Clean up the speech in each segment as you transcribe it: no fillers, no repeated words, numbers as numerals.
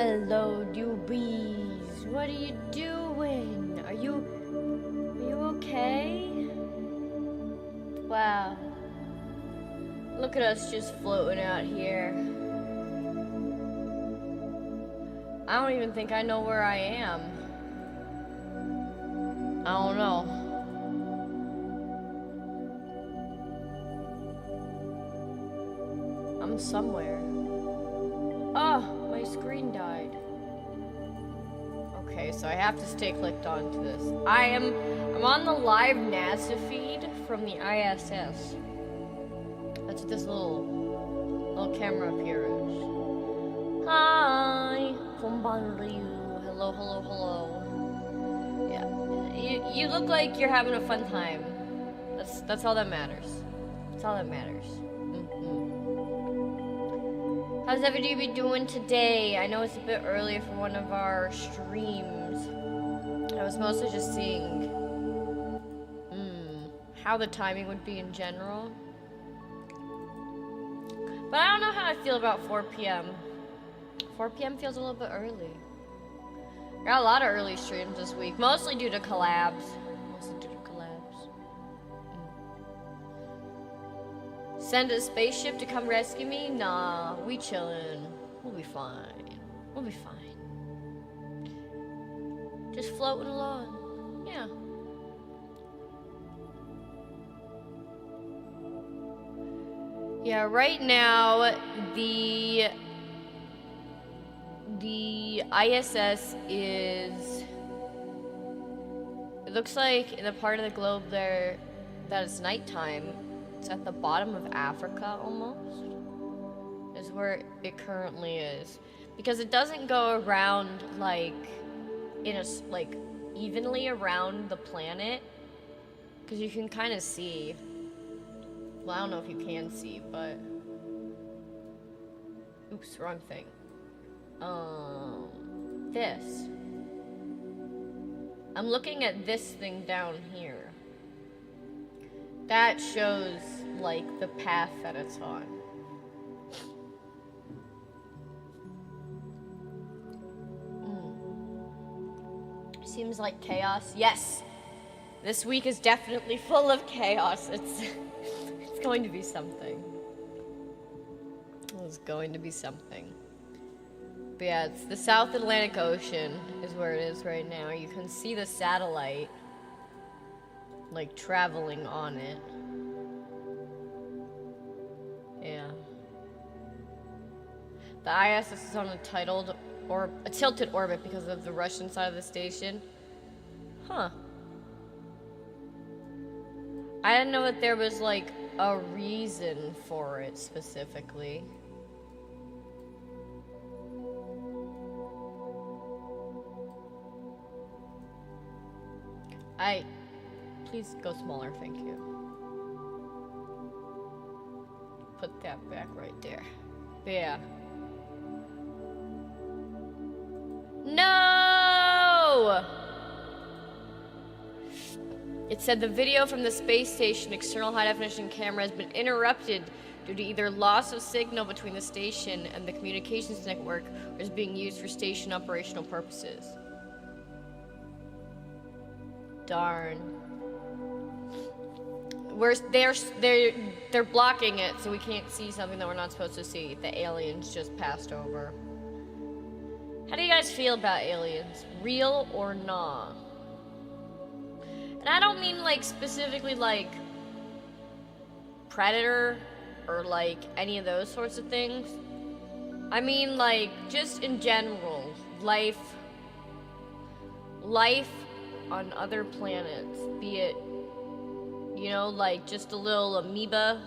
Hello, newbies. What are you doing? Are you okay? Wow. Look at us just floating out here. I don't even think I know where I am. I don't know. I'm somewhere. Oh, my screen died. Okay, so I have to stay clicked onto this. I'm on the live NASA feed from the ISS. That's what this little camera up here is. Hi, konbanryu. Hello, hello, hello. Yeah, you look like you're having a fun time. That's all that matters. That's all that matters. How's everybody doing today? I know it's a bit early for one of our streams. I was mostly just seeing how the timing would be in general. But I don't know how I feel about 4 p.m. 4 p.m. feels a little bit early. Got a lot of early streams this week, mostly due to collabs. Send a spaceship to come rescue me? Nah, we chillin'. We'll be fine. We'll be fine. Just floating along. Yeah. Yeah, right now, the ISS is... It looks like in the part of the globe there that it's nighttime. It's at the bottom of Africa, almost, is where it currently is. Because it doesn't go around, like, evenly around the planet. Because you can kind of see. Well, I don't know if you can see, but... Oops, wrong thing. This. I'm looking at this thing down here. That shows, like, the path that it's on. Seems like chaos. Yes! This week is definitely full of chaos. It's going to be something. It's going to be something. But yeah, it's the South Atlantic Ocean is where it is right now. You can see the satellite, like, traveling on it. Yeah. The ISS is on a tilted orbit because of the Russian side of the station. Huh. I didn't know that there was, like, a reason for it specifically. Please go smaller, thank you. Put that back right there. But yeah. No! It said the video from the space station external high-definition camera has been interrupted due to either loss of signal between the station and the communications network or is being used for station operational purposes. Darn. They're blocking it, so we can't see something that we're not supposed to see. The aliens just passed over. How do you guys feel about aliens? Real or nah? And I don't mean, like, specifically, like, Predator or, like, any of those sorts of things. I mean, like, just in general, life on other planets, be it, you know, like just a little amoeba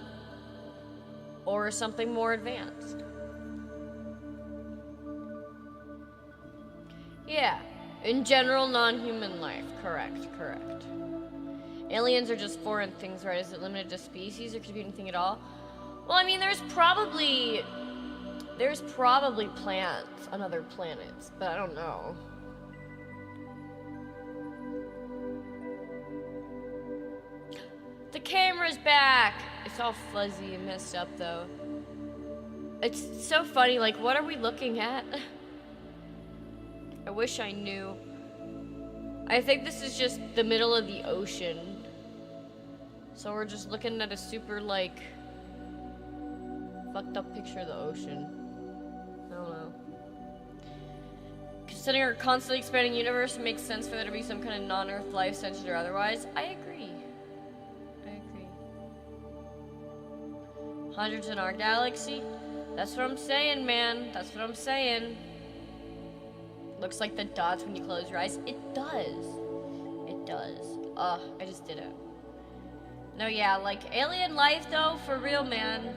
or something more advanced. Yeah, in general, non-human life. Correct. Aliens are just foreign things, right? Is it limited to species or could it be anything at all? Well, I mean, there's probably plants on other planets, but I don't know. The camera's back! It's all fuzzy and messed up, though. It's so funny, like, what are we looking at? I wish I knew. I think this is just the middle of the ocean. So we're just looking at a super, like, fucked up picture of the ocean. I don't know. Considering our constantly expanding universe, it makes sense for there to be some kind of non-Earth life, sentient or otherwise. I agree. I agree. Hundreds in our galaxy? That's what I'm saying, man. That's what I'm saying. Looks like the dots when you close your eyes. It does. It does. Ugh, I just did it. No, yeah, like, alien life, though, for real, man.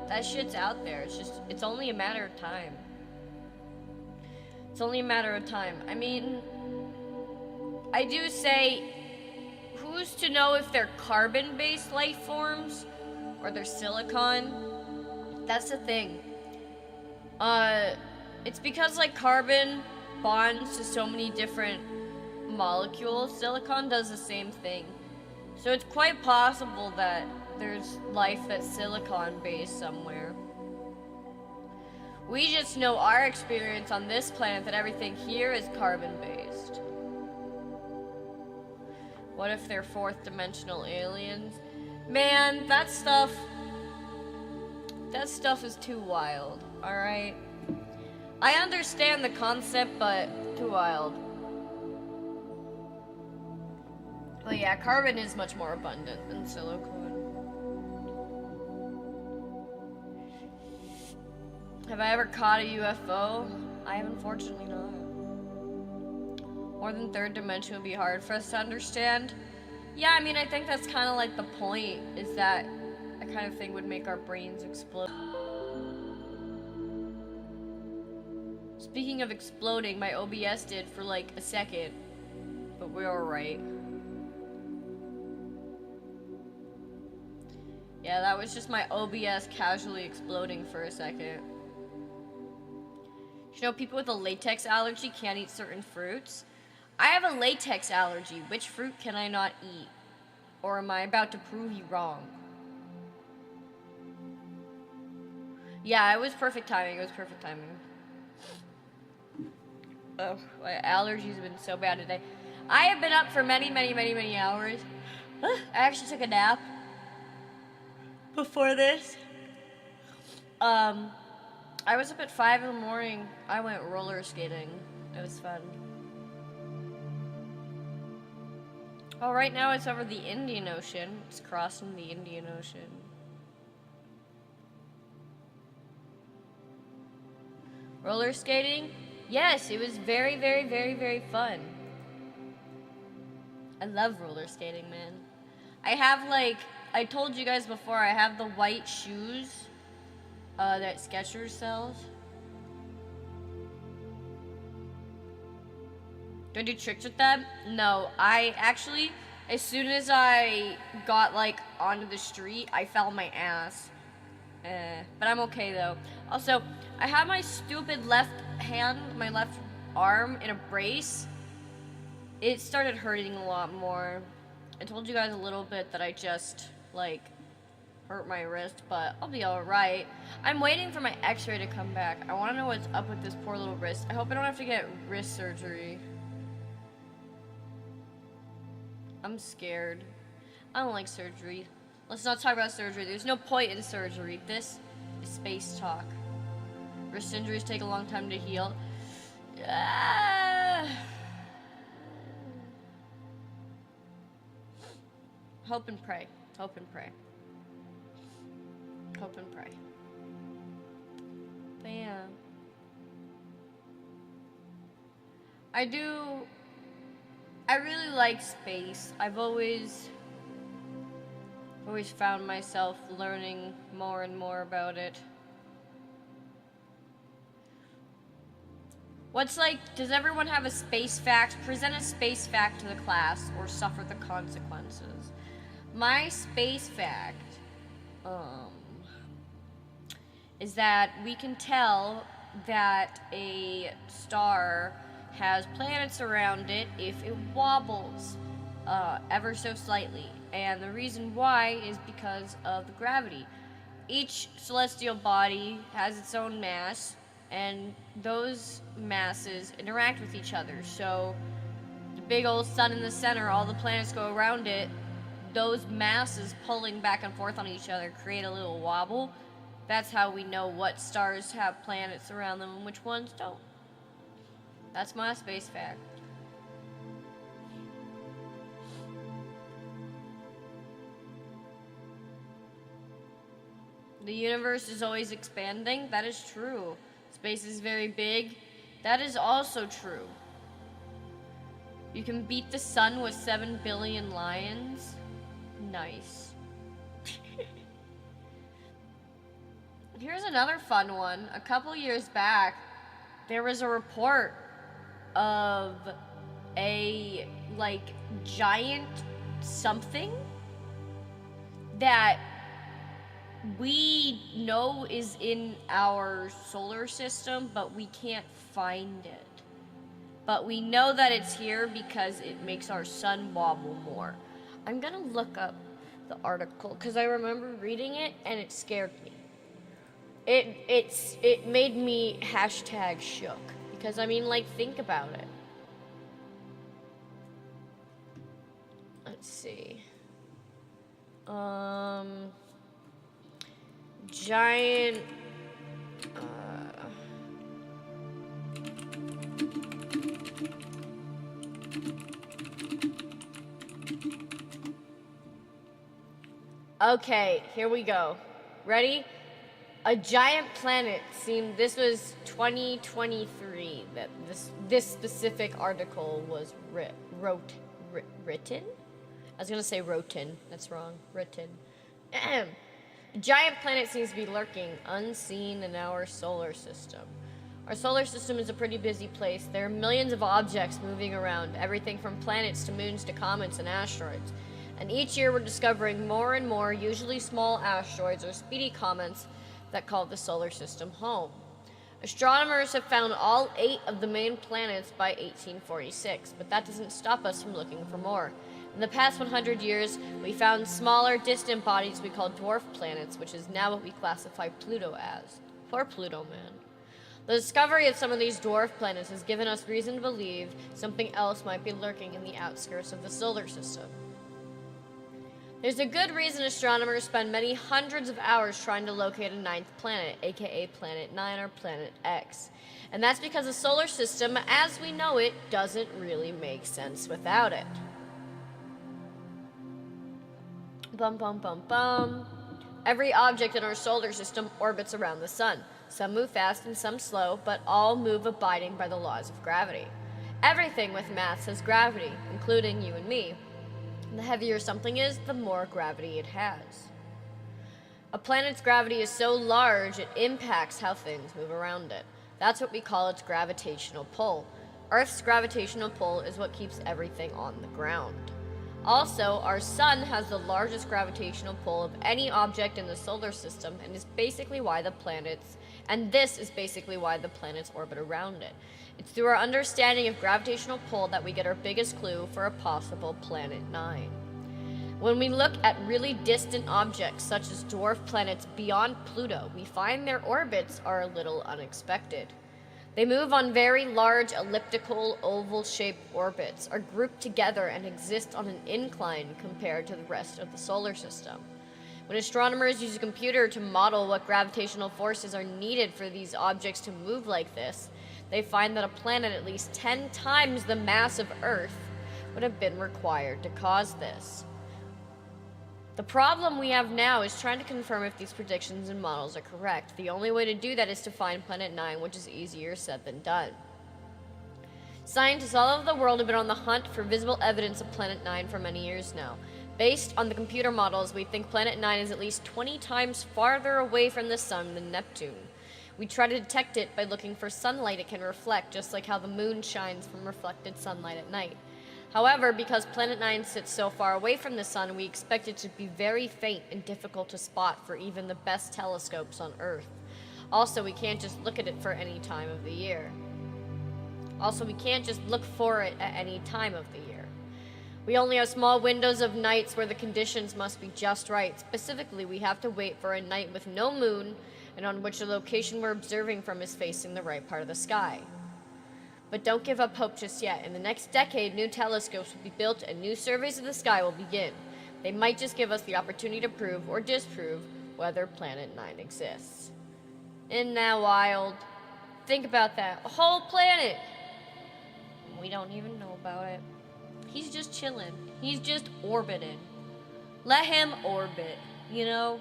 That shit's out there. It's only a matter of time. It's only a matter of time. I mean, I do say, who's to know if they're carbon-based life forms or they're silicon? That's the thing. It's because, like, carbon bonds to so many different molecules. Silicon does the same thing. So it's quite possible that there's life that's silicon-based somewhere. We just know our experience on this planet that everything here is carbon-based. What if they're fourth dimensional aliens? Man, that stuff is too wild, alright? I understand the concept, but too wild. Well, yeah, carbon is much more abundant than silicon. Have I ever caught a UFO? I have, unfortunately not. More than third dimension would be hard for us to understand. Yeah, I mean, I think that's kind of like the point, is that that kind of thing would make our brains explode. Speaking of exploding, my OBS did for like a second, but we're alright. Yeah, that was just my OBS casually exploding for a second. You know, people with a latex allergy can't eat certain fruits. I have a latex allergy. Which fruit can I not eat? Or am I about to prove you wrong? Yeah, it was perfect timing. It was perfect timing. Oh, my allergies have been so bad today. I have been up for many hours. I actually took a nap before this. I was up at 5 in the morning. I went roller skating. It was fun. Oh, right now it's over the Indian Ocean. It's crossing the Indian Ocean. Roller skating? Yes, it was very fun. I love roller skating, man. I have, like, I told you guys before, I have the white shoes that Skechers sells. Do I do tricks with them? No, I actually, as soon as I got, like, onto the street, I fell on my ass. But I'm okay, though. Also, I have my stupid left hand, my left arm in a brace. It started hurting a lot more. I told you guys a little bit that I just, like, hurt my wrist, but I'll be alright. I'm waiting for my x-ray to come back. I want to know what's up with this poor little wrist. I hope I don't have to get wrist surgery. I'm scared. I don't like surgery. Let's not talk about surgery. There's no point in surgery. This is space talk. Wrist injuries take a long time to heal. Hope and pray. Hope and pray. Hope and pray. But yeah. I really like space. I've always found myself learning more and more about it. What's like, does everyone have a space fact? Present a space fact to the class or suffer the consequences. My space fact, is that we can tell that a star has planets around it if it wobbles ever so slightly. And the reason why is because of the gravity. Each celestial body has its own mass, and those masses interact with each other. So the big old sun in the center, all the planets go around it. Those masses pulling back and forth on each other create a little wobble. That's how we know what stars have planets around them and which ones don't. That's my space fact. The universe is always expanding. That is true. Space is very big. That is also true. You can beat the sun with 7 billion lions. Nice. Here's another fun one. A couple years back, there was a report of a, like, giant something that we know is in our solar system, but we can't find it. But we know that it's here because it makes our sun wobble more. I'm gonna look up the article because I remember reading it and it scared me. It made me hashtag shook because, I mean, like, think about it. Let's see. Giant okay, here we go. Ready? A giant planet seemed. This was 2023 that this specific article was written. I was gonna say roten. That's wrong. Written. A giant planet seems to be lurking, unseen in our solar system. Our solar system is a pretty busy place. There are millions of objects moving around, everything from planets to moons to comets and asteroids. And each year we're discovering more and more, usually small asteroids or speedy comets that call the solar system home. Astronomers have found all 8 of the main planets by 1846, but that doesn't stop us from looking for more. In the past 100 years, we found smaller, distant bodies we call dwarf planets, which is now what we classify Pluto as. Poor Pluto, man. The discovery of some of these dwarf planets has given us reason to believe something else might be lurking in the outskirts of the solar system. There's a good reason astronomers spend many hundreds of hours trying to locate a 9th planet, aka Planet 9 or Planet X. And that's because the solar system, as we know it, doesn't really make sense without it. Bum bum bum bum. Every object in our solar system orbits around the sun. Some move fast and some slow, but all move abiding by the laws of gravity. Everything with mass has gravity, including you and me. The heavier something is, the more gravity it has. A planet's gravity is so large it impacts how things move around it. That's what we call its gravitational pull. Earth's gravitational pull is what keeps everything on the ground. Also, our sun has the largest gravitational pull of any object in the solar system and this is basically why the planets orbit around it. It's through our understanding of gravitational pull that we get our biggest clue for a possible Planet 9. When we look at really distant objects such as dwarf planets beyond Pluto, we find their orbits are a little unexpected. They move on very large elliptical, oval-shaped orbits, are grouped together and exist on an incline compared to the rest of the solar system. When astronomers use a computer to model what gravitational forces are needed for these objects to move like this, they find that a planet at least 10 times the mass of Earth would have been required to cause this. The problem we have now is trying to confirm if these predictions and models are correct. The only way to do that is to find Planet 9, which is easier said than done. Scientists all over the world have been on the hunt for visible evidence of Planet 9 for many years now. Based on the computer models, we think Planet 9 is at least 20 times farther away from the Sun than Neptune. We try to detect it by looking for sunlight it can reflect, just like how the moon shines from reflected sunlight at night. However, because Planet 9 sits so far away from the Sun, we expect it to be very faint and difficult to spot for even the best telescopes on Earth. Also, we can't just look at it for any time of the year. We only have small windows of nights where the conditions must be just right. Specifically, we have to wait for a night with no moon and on which the location we're observing from is facing the right part of the sky. But don't give up hope just yet. In the next decade, new telescopes will be built and new surveys of the sky will begin. They might just give us the opportunity to prove or disprove whether Planet 9 exists. Isn't that wild? Think about that. A whole planet! We don't even know about it. He's just chilling. He's just orbiting. Let him orbit, you know?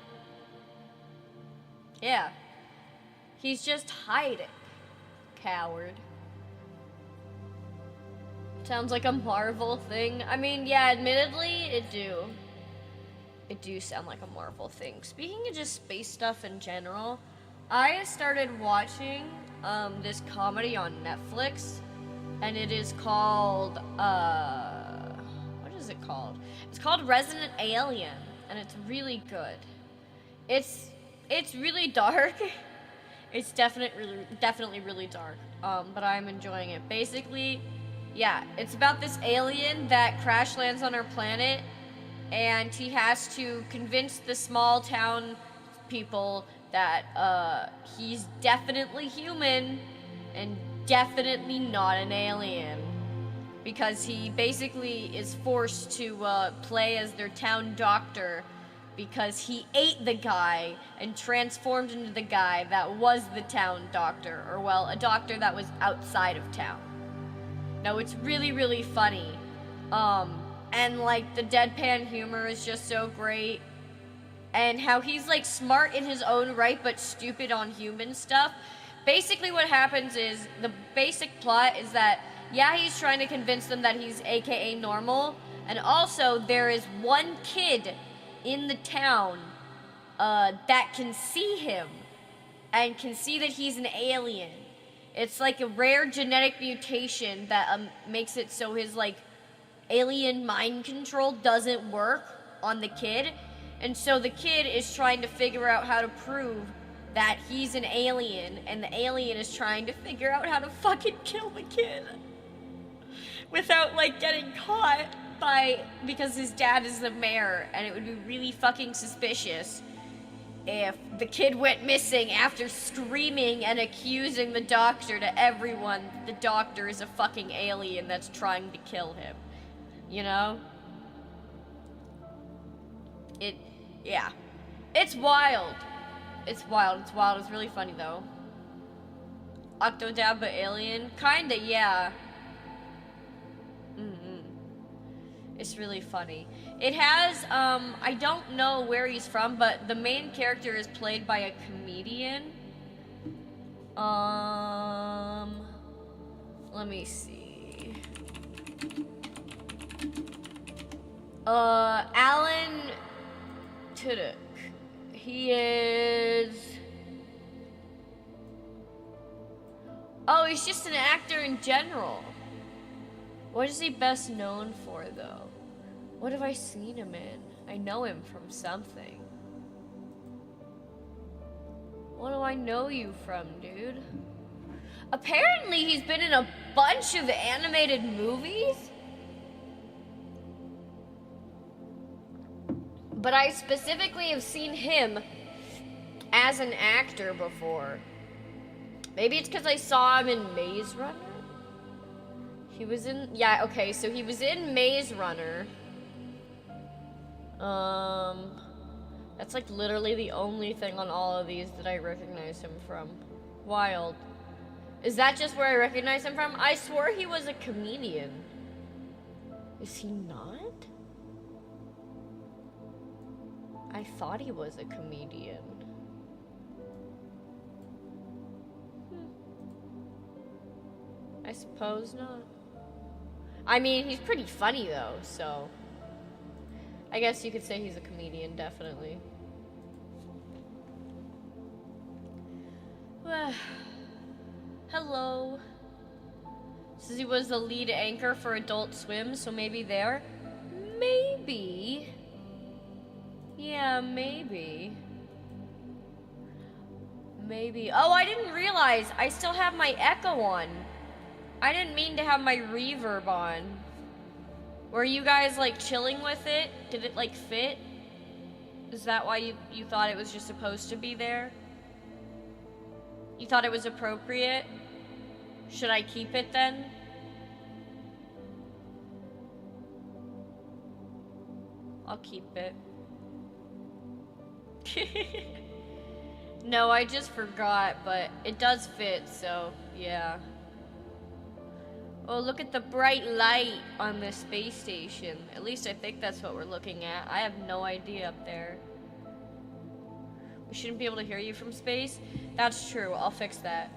Yeah. He's just hiding. Coward. Sounds like a Marvel thing. I mean, yeah, admittedly, it do sound like a Marvel thing. Speaking of just space stuff in general, I started watching this comedy on Netflix, and it is called, what is it called? It's called Resident Alien, and it's really good. It's really dark. It's definitely really dark, but I'm enjoying it. Basically, yeah, it's about this alien that crash lands on our planet, and he has to convince the small town people that he's definitely human and definitely not an alien, because he basically is forced to play as their town doctor because he ate the guy and transformed into the guy that was the town doctor, or well, a doctor that was outside of town. No, it's really, really funny. And like the deadpan humor is just so great. And how he's like smart in his own right, but stupid on human stuff. Basically what happens is, the basic plot is that, yeah, he's trying to convince them that he's AKA normal. And also there is one kid in the town that can see him and can see that he's an alien. It's like a rare genetic mutation that makes it so his like alien mind control doesn't work on the kid. And so the kid is trying to figure out how to prove that he's an alien, and the alien is trying to figure out how to fucking kill the kid without like getting caught because his dad is the mayor, and it would be really fucking suspicious if the kid went missing after screaming and accusing the doctor to everyone that the doctor is a fucking alien that's trying to kill him. You know? Yeah. It's wild. It's wild. It's really funny, though. Octodad but alien? Kinda, yeah. It's really funny. It has, I don't know where he's from, but the main character is played by a comedian. Let me see. Alan Tudyk. He is... Oh, he's just an actor in general. What is he best known for, though? What have I seen him in? I know him from something. What do I know you from, dude? Apparently he's been in a bunch of animated movies. But I specifically have seen him as an actor before. Maybe it's because I saw him in Maze Runner? He was in... Yeah, okay, so he was in Maze Runner. That's like literally the only thing on all of these that I recognize him from. Wild. Is that just where I recognize him from? I swore he was a comedian. Is he not? I thought he was a comedian. I suppose not. I mean, he's pretty funny though, so... I guess you could say he's a comedian, definitely. Hello. Says he was the lead anchor for Adult Swim, so maybe there? Maybe. Yeah, maybe. Maybe. Oh, I didn't realize I still have my echo on. I didn't mean to have my reverb on. Were you guys like chilling with it? Did it like fit? Is that why you thought it was just supposed to be there? You thought it was appropriate? Should I keep it then? I'll keep it. No, I just forgot, but it does fit, so yeah. Oh, look at the bright light on the space station. At least I think that's what we're looking at. I have no idea up there. We shouldn't be able to hear you from space? That's true, I'll fix that.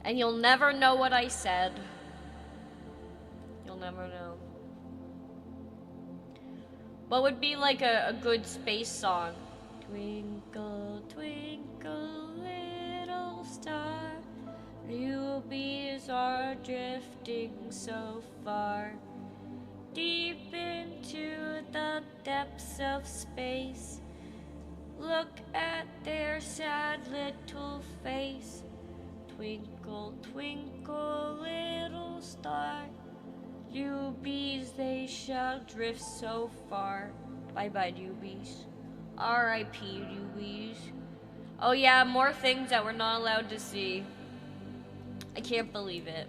And you'll never know what I said. You'll never know. What would be like a good space song? Twinkle, twinkle, little star, rubies are drifting so far, deep into the depths of space. Look at their sad little face. Twinkle, twinkle, little star, rubies they shall drift so far. Bye-bye, rubies. R.I.P. rubies. Oh yeah, more things that we're not allowed to see. I can't believe it.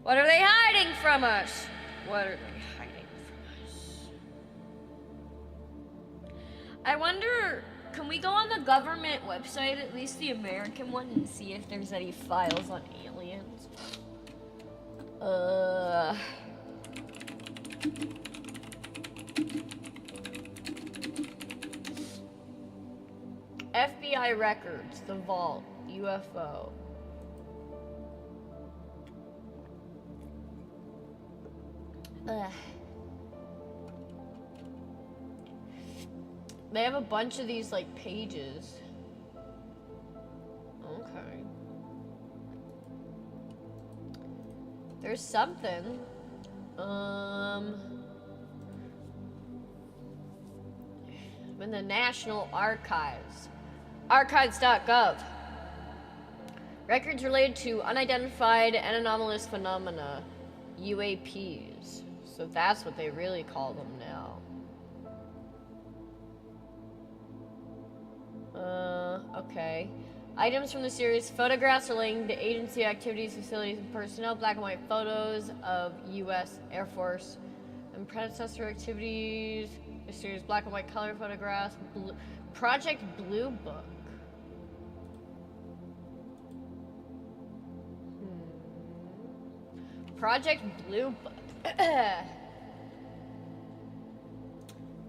What are they hiding from us? What are they hiding from us? I wonder, can we go on the government website, at least the American one, and see if there's any files on aliens? FBI records, the vault, UFO. They have a bunch of these like pages. Okay. There's something. In the National Archives. Archives.gov. Records related to unidentified and anomalous phenomena. UAPs. So that's what they really call them now. Okay. Items from the series. Photographs relating to agency activities, facilities, and personnel. Black and white photos of U.S. Air Force and predecessor activities. The series. Black and white color photographs. Project Blue Book. Project Blue Book.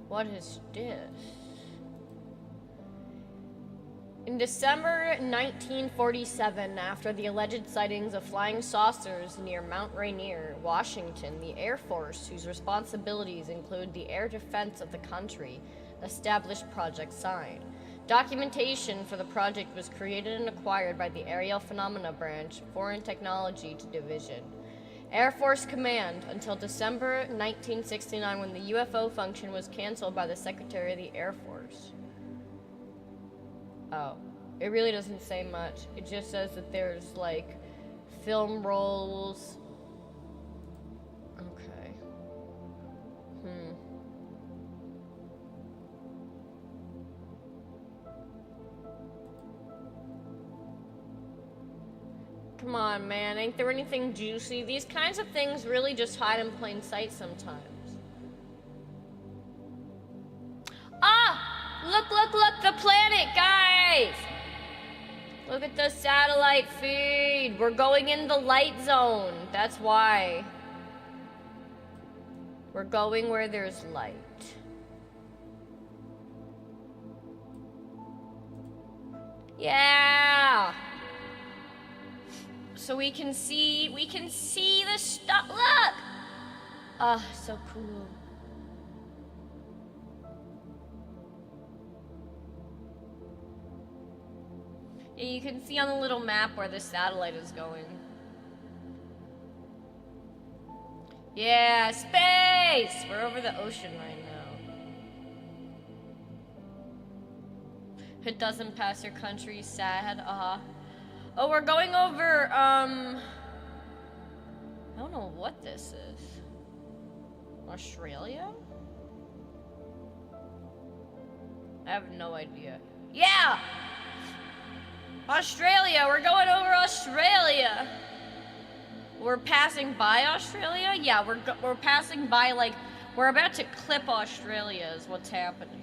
What is this? In December 1947, after the alleged sightings of flying saucers near Mount Rainier, Washington, the Air Force, whose responsibilities include the air defense of the country, established Project Sign. Documentation for the project was created and acquired by the Aerial Phenomena Branch, Foreign Technology Division. Air Force Command until December 1969, when the UFO function was canceled by the Secretary of the Air Force. Oh, it really doesn't say much. It just says that there's like film rolls. Okay. Come on, man. Ain't there anything juicy? These kinds of things really just hide in plain sight sometimes. Ah! Look, look, look, the planet, guys! Look at the satellite feed. We're going in the light zone. That's why. We're going where there's light. Yeah! So we can see the stuff. Look! Ah, so cool. Yeah, you can see on the little map where the satellite is going. Yeah, space! We're over the ocean right now. It doesn't pass your country, sad, Oh, we're going over, I don't know what this is. Australia? I have no idea. Yeah! Australia! We're going over Australia! We're passing by Australia? Yeah, we're passing by, like, we're about to clip Australia is what's happening.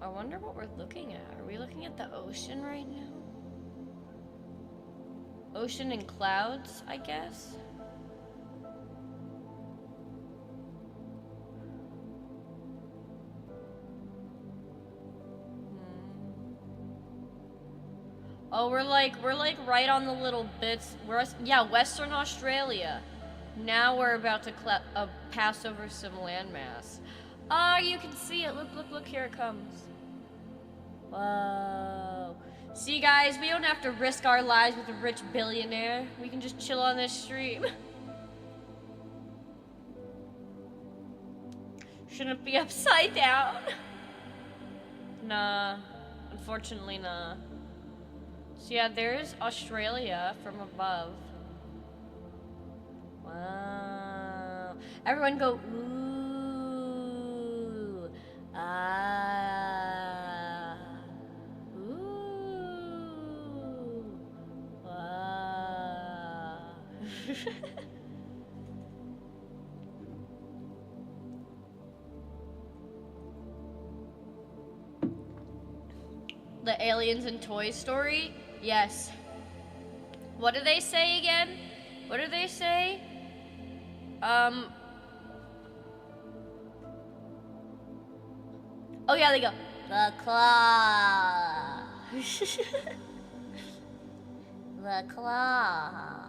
I wonder what we're looking at. Are we looking at the ocean right now? Ocean and clouds, I guess? Oh, we're like right on the little bits. Yeah, Western Australia. Now we're about to pass over some landmass. Oh, you can see it. Look, here it comes. Whoa. See, guys, we don't have to risk our lives with a rich billionaire. We can just chill on this stream. Shouldn't be upside down. Nah, unfortunately, nah. So yeah, there's Australia from above. Wow. Everyone go, ooh. Ah. Ooh. Wow. The aliens in Toy Story? Yes. What do they say again? What do they say? Oh yeah, they go, the claw. The claw.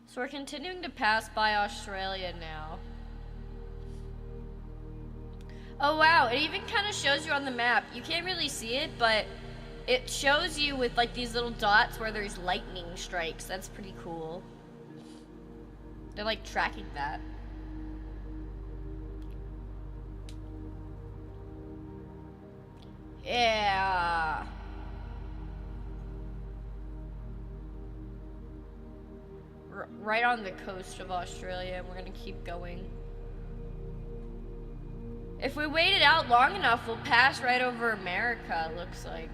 So we're continuing to pass by Australia now. Oh wow, it even kind of shows you on the map. You can't really see it, but it shows you with like these little dots where there's lightning strikes. That's pretty cool. They're like tracking that. Yeah. Right on the coast of Australia, and we're gonna keep going. If we wait it out long enough, we'll pass right over America, it looks like.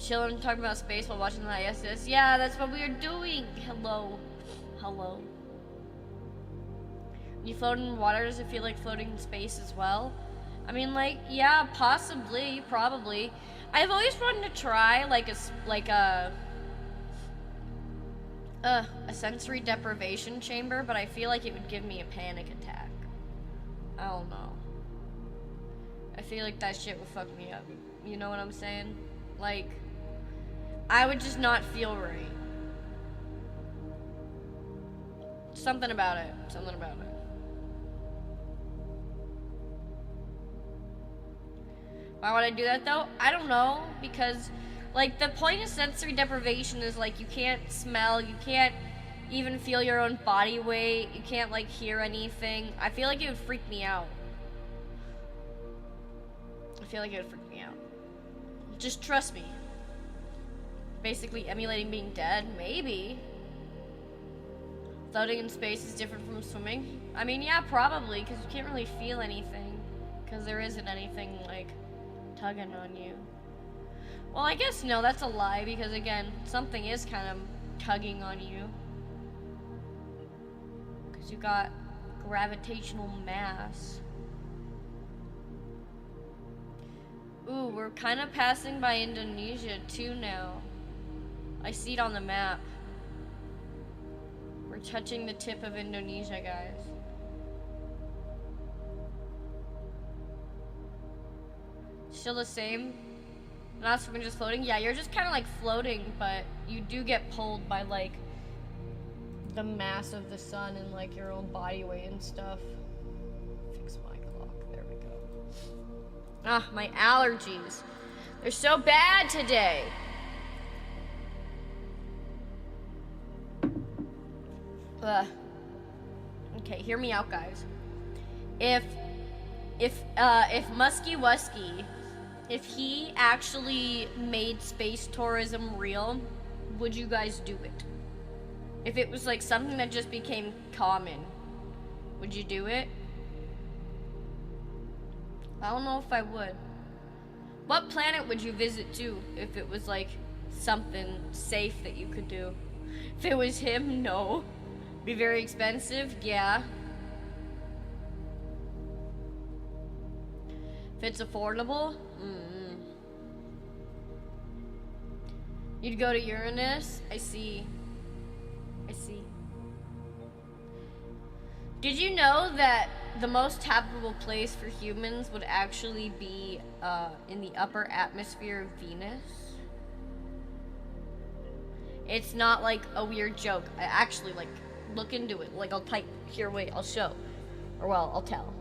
Chilling, talking about space while watching the ISS. Yeah, that's what we are doing. Hello. Hello. When you float in water, does it feel like floating in space as well? I mean, like, yeah, possibly, probably. I've always wanted to try, like a sensory deprivation chamber, but I feel like it would give me a panic attack. I don't know. I feel like that shit would fuck me up. You know what I'm saying? Like, I would just not feel right. Something about it. Something about it. Why would I do that though? I don't know, because like the point of sensory deprivation is like you can't smell, you can't even feel your own body weight, you can't like hear anything. I feel like it would freak me out. I feel like it would freak me out. Just trust me. Basically emulating being dead, maybe. Floating in space is different from swimming. I mean, yeah, probably, because you can't really feel anything, because there isn't anything like tugging on you. Well, I guess no, that's a lie, because again, something is kind of tugging on you. Because you got gravitational mass. Ooh, we're kind of passing by Indonesia too now. I see it on the map. We're touching the tip of Indonesia, guys. Still the same? Not swimming, just floating? Yeah, you're just kind of like floating, but you do get pulled by like the mass of the sun and like your own body weight and stuff. Fix my clock. There we go. Ah, my allergies. They're so bad today. Okay, hear me out, guys. If Muskie Wuskie, if he actually made space tourism real, would you guys do it? If it was like something that just became common, would you do it? I don't know if I would. What planet would you visit to if it was like something safe that you could do? If it was him, no. Be very expensive, yeah. If it's affordable, You'd go to Uranus? I see. Did you know that the most habitable place for humans would actually be in the upper atmosphere of Venus? It's not like a weird joke. I actually, like, look into it. Like, I'll type. Here, wait, I'll show. Or, well, I'll tell.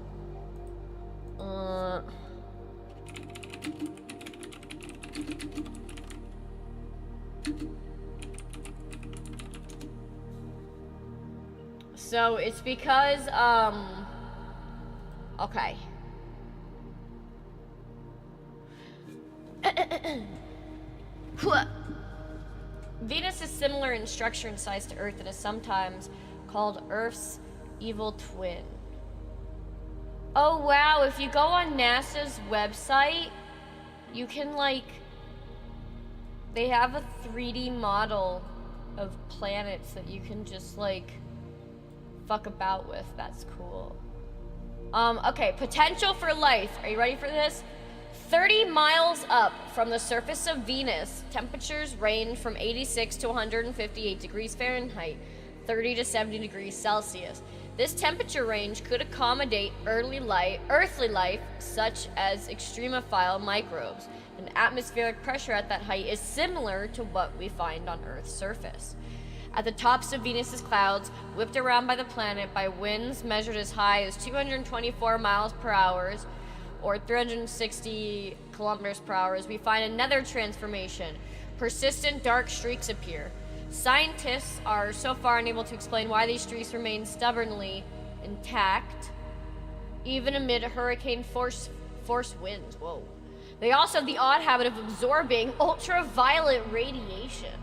So, it's because, okay. Venus is similar in structure and size to Earth and is sometimes called Earth's evil twin. Oh wow, if you go on NASA's website, you can like, they have a 3D model of planets that you can just like fuck about with. That's cool. Okay, potential for life. Are you ready for this? 30 miles up from the surface of Venus, temperatures range from 86 to 158 degrees Fahrenheit, 30 to 70 degrees Celsius. This temperature range could accommodate earthly life, such as extremophile microbes. And atmospheric pressure at that height is similar to what we find on Earth's surface. At the tops of Venus's clouds, whipped around by the planet by winds measured as high as 224 miles per hour, or 360 kilometers per hour, we find another transformation. Persistent dark streaks appear. Scientists are so far unable to explain why these streaks remain stubbornly intact, even amid hurricane force winds. Whoa. They also have the odd habit of absorbing ultraviolet radiation.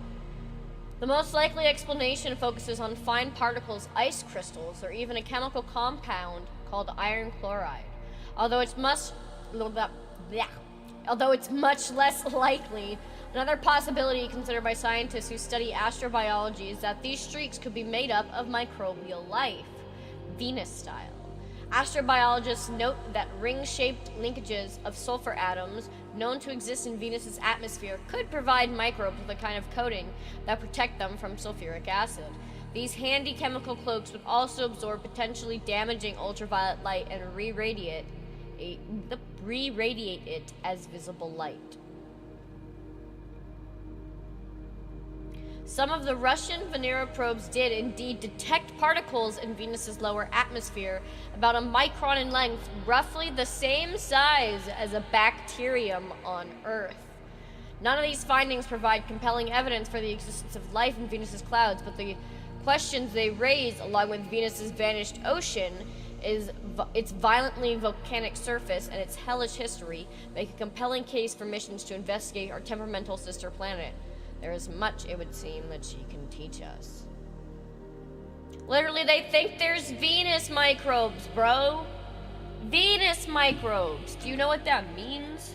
The most likely explanation focuses on fine particles, ice crystals, or even a chemical compound called iron chloride. Although it's much less likely, another possibility considered by scientists who study astrobiology is that these streaks could be made up of microbial life, Venus style. Astrobiologists note that ring-shaped linkages of sulfur atoms known to exist in Venus's atmosphere could provide microbes with a kind of coating that protect them from sulfuric acid. These handy chemical cloaks would also absorb potentially damaging ultraviolet light and re-radiate it as visible light. Some of the Russian Venera probes did indeed detect particles in Venus's lower atmosphere, about a micron in length, roughly the same size as a bacterium on Earth. None of these findings provide compelling evidence for the existence of life in Venus's clouds, but the questions they raise, along with Venus's vanished ocean, is its violently volcanic surface and its hellish history, make a compelling case for missions to investigate our temperamental sister planet. There is much, it would seem, that she can teach us. Literally, they think there's Venus microbes, bro. Venus microbes. Do you know what that means?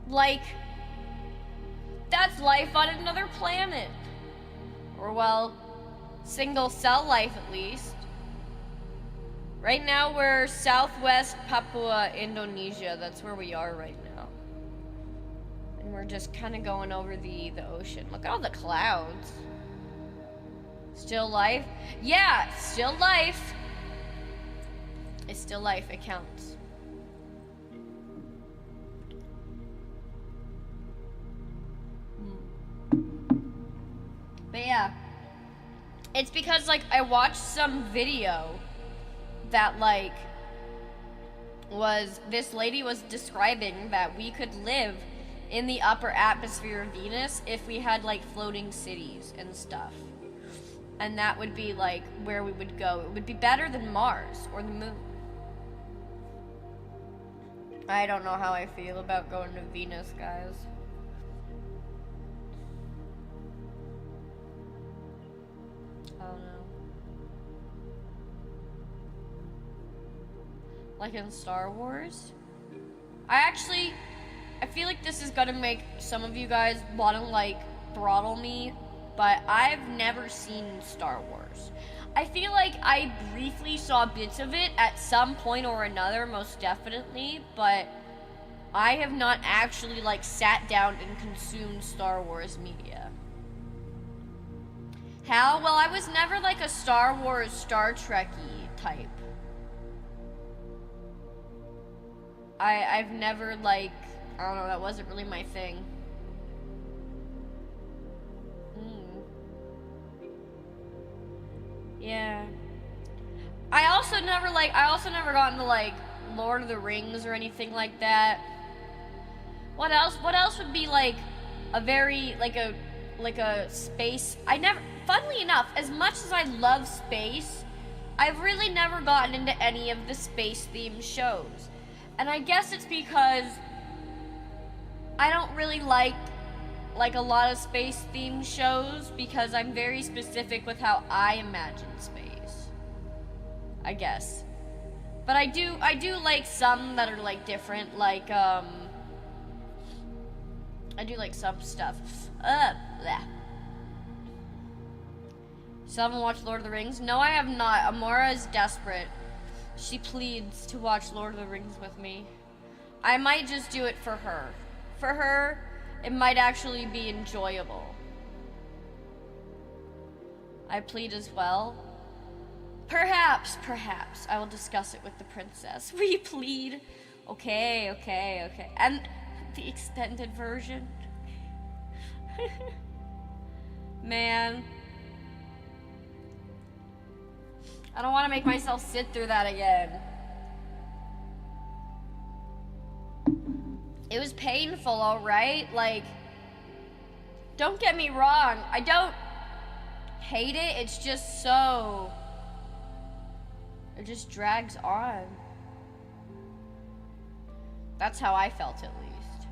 Like, that's life on another planet. Or, well, single cell life at least. Right now we're southwest Papua, Indonesia. That's where we are right now. And we're just kind of going over the ocean. Look at all the clouds. Still life? Yeah, still life. It's still life. It counts. But yeah. It's because, like, I watched some video that, like, this lady was describing that we could live in the upper atmosphere of Venus if we had like floating cities and stuff. And that would be like where we would go. It would be better than Mars or the moon. I don't know how I feel about going to Venus, guys. I don't know. Like in Star Wars? I feel like this is gonna make some of you guys want to like throttle me, but I've never seen Star Wars. I feel like I briefly saw bits of it at some point or another, most definitely, but I have not actually like sat down and consumed Star Wars media. How? Well, I was never like a Star Wars, Star Trek-y type. I've never like, I don't know, that wasn't really my thing. Yeah. I also never got into like Lord of the Rings or anything like that. What else would be like a very like a space? Funnily enough, as much as I love space, I've really never gotten into any of the space themed shows. And I guess it's because I don't really like a lot of space themed shows because I'm very specific with how I imagine space, I guess. But I do like some that are like different, like I do like some stuff. Bleh. Still haven't watched Lord of the Rings? No, I have not. Amora is desperate. She pleads to watch Lord of the Rings with me. I might just do it for her. For her, it might actually be enjoyable. I plead as well. Perhaps, I will discuss it with the princess. We plead. Okay. And the extended version. Man. I don't want to make myself sit through that again. It was painful, alright? Like, don't get me wrong. I don't hate it. It's just so... It just drags on. That's how I felt, at least.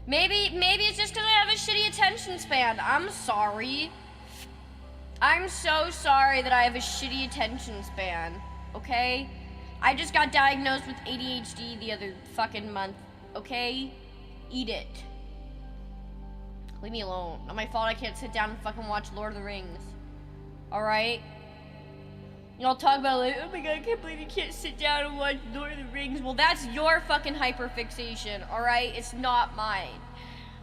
Maybe it's just because I have a shitty attention span. I'm sorry. I'm so sorry that I have a shitty attention span, okay? I just got diagnosed with ADHD the other fucking month, okay? Eat it. Leave me alone. Not my fault I can't sit down and fucking watch Lord of the Rings. Alright? Y'all talk about like, oh my god, I can't believe you can't sit down and watch Lord of the Rings. Well, that's your fucking hyperfixation, alright? It's not mine.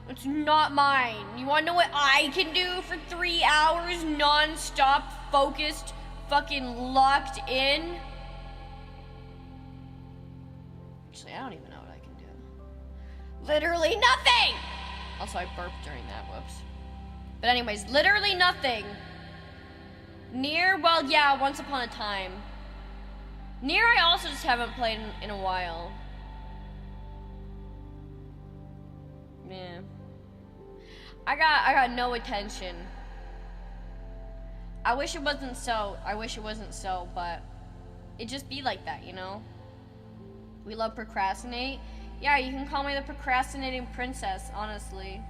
It's not mine. You wanna know what I can do for 3 hours non-stop, focused, fucking locked in? Actually, I don't even know what I can do. Literally nothing! Also, I burped during that, whoops. But anyways, literally nothing. Nier, well, yeah, Once Upon a Time. Nier I also just haven't played in a while. Yeah. I got no attention. I wish it wasn't so, but it just be like that, you know? We love procrastinate. Yeah, you can call me the procrastinating princess, honestly.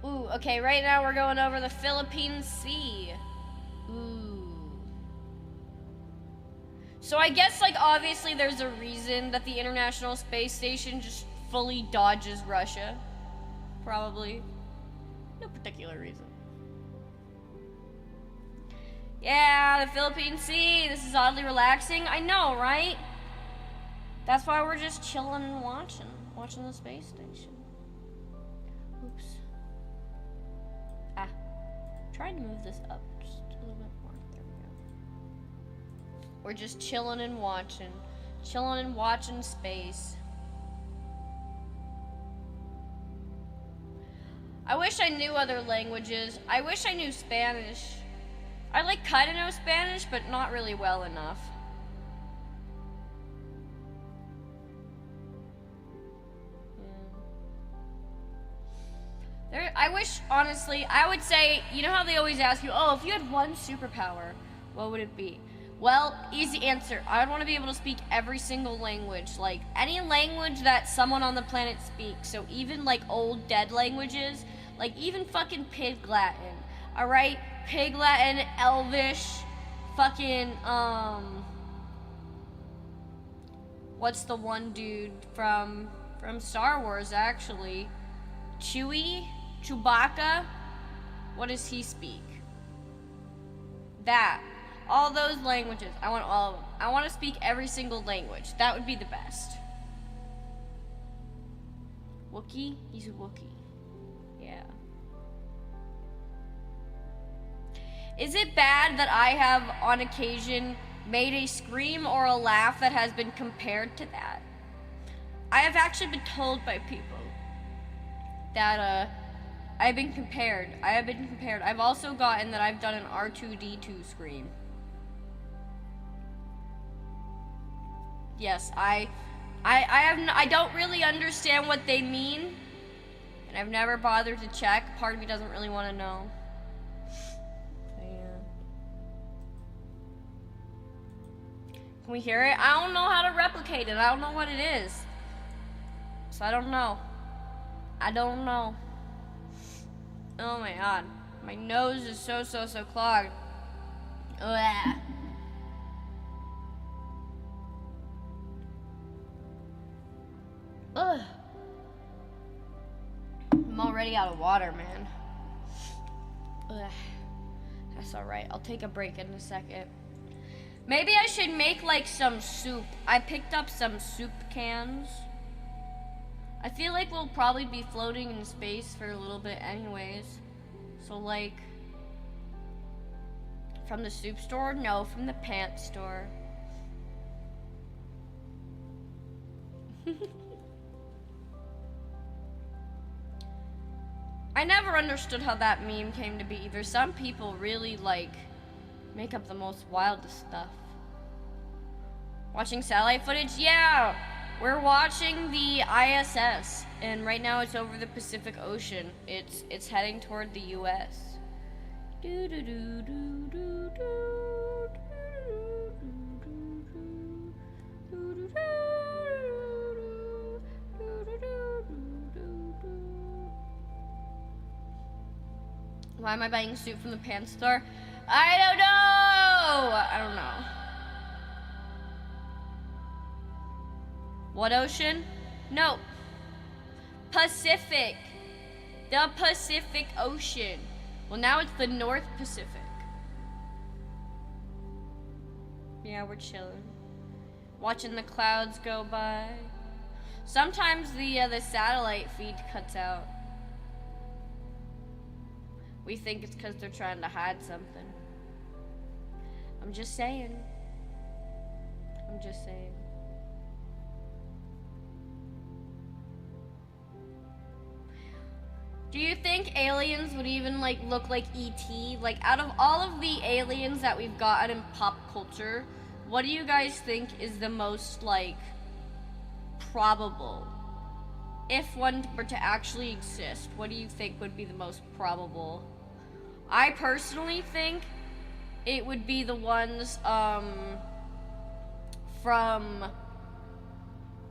Ooh, okay, right now we're going over the Philippine Sea. Ooh. So I guess, like, obviously there's a reason that the International Space Station just fully dodges Russia. Probably. No particular reason. Yeah, the Philippine Sea. This is oddly relaxing. I know, right? That's why we're just chilling and watching the space station. Oops. Trying to move this up just a little bit more. There we go. We're just chilling and watching space. I wish I knew other languages. I wish I knew Spanish. I like kind of know Spanish, but not really well enough. I wish, honestly, I would say, you know how they always ask you, oh, if you had one superpower, what would it be? Well, easy answer. I would want to be able to speak every single language, like any language that someone on the planet speaks. So even like old dead languages, like even fucking Pig Latin. All right, Pig Latin, Elvish, fucking what's the one dude from Star Wars actually? Chewbacca. What does he speak? That. All those languages. I want all of them. I want to speak every single language. That would be the best. Wookiee? He's a Wookiee. Yeah. Is it bad that I have, on occasion, made a scream or a laugh that has been compared to that? I have actually been told by people that, I've been compared. I've also gotten that I've done an R2-D2 scream. Yes, I don't really understand what they mean, and I've never bothered to check. Part of me doesn't really want to know. Yeah. Can we hear it? I don't know how to replicate it. I don't know what it is. So I don't know. Oh my god. My nose is so clogged. Ugh. Ugh. I'm already out of water, man. Ugh. That's alright. I'll take a break in a second. Maybe I should make like some soup. I picked up some soup cans. I feel like we'll probably be floating in space for a little bit anyways. So like, from the soup store? No, from the pants store. I never understood how that meme came to be either. Some people really like make up the most wildest stuff. Watching satellite footage? Yeah! We're watching the ISS, and right now it's over the Pacific Ocean. It's heading toward the US. Why am I buying soup from the pants store? I don't know. What ocean? No. Pacific. The Pacific Ocean. Well, now it's the North Pacific. Yeah, we're chilling. Watching the clouds go by. Sometimes the satellite feed cuts out. We think it's because they're trying to hide something. I'm just saying. Do you think aliens would even like look like E.T.? Like, out of all of the aliens that we've gotten in pop culture, what do you guys think is the most like probable? If one were to actually exist, what do you think would be the most probable? I personally think it would be the ones from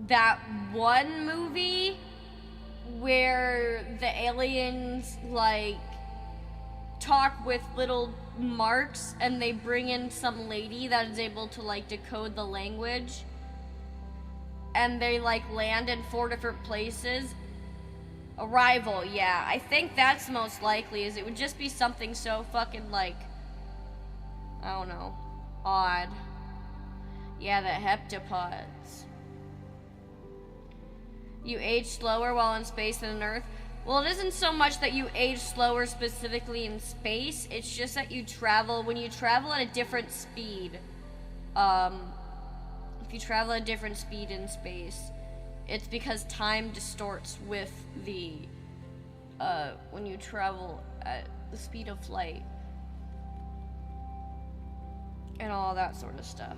that one movie where the aliens like talk with little marks and they bring in some lady that is able to like decode the language, and they like land in 4 different places. Arrival, yeah. I think that's most likely, is it would just be something so fucking like, I don't know, odd. Yeah, the heptapods. You age slower while in space than on Earth. Well, it isn't so much that you age slower specifically in space, it's just that you travel, when you travel at a different speed, if you travel at a different speed in space, it's because time distorts with the, when you travel at the speed of light. and all that sort of stuff.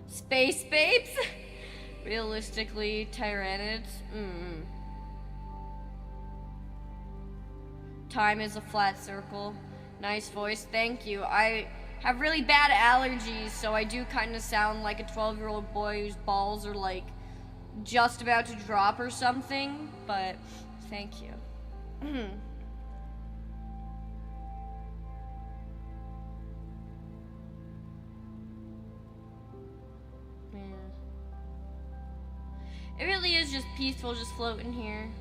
Space babes? Realistically, Tyranids? Time is a flat circle. Nice voice, thank you. I have really bad allergies, so I do kind of sound like a 12-year-old boy whose balls are like just about to drop or something, but thank you. It really is just peaceful, just floating here.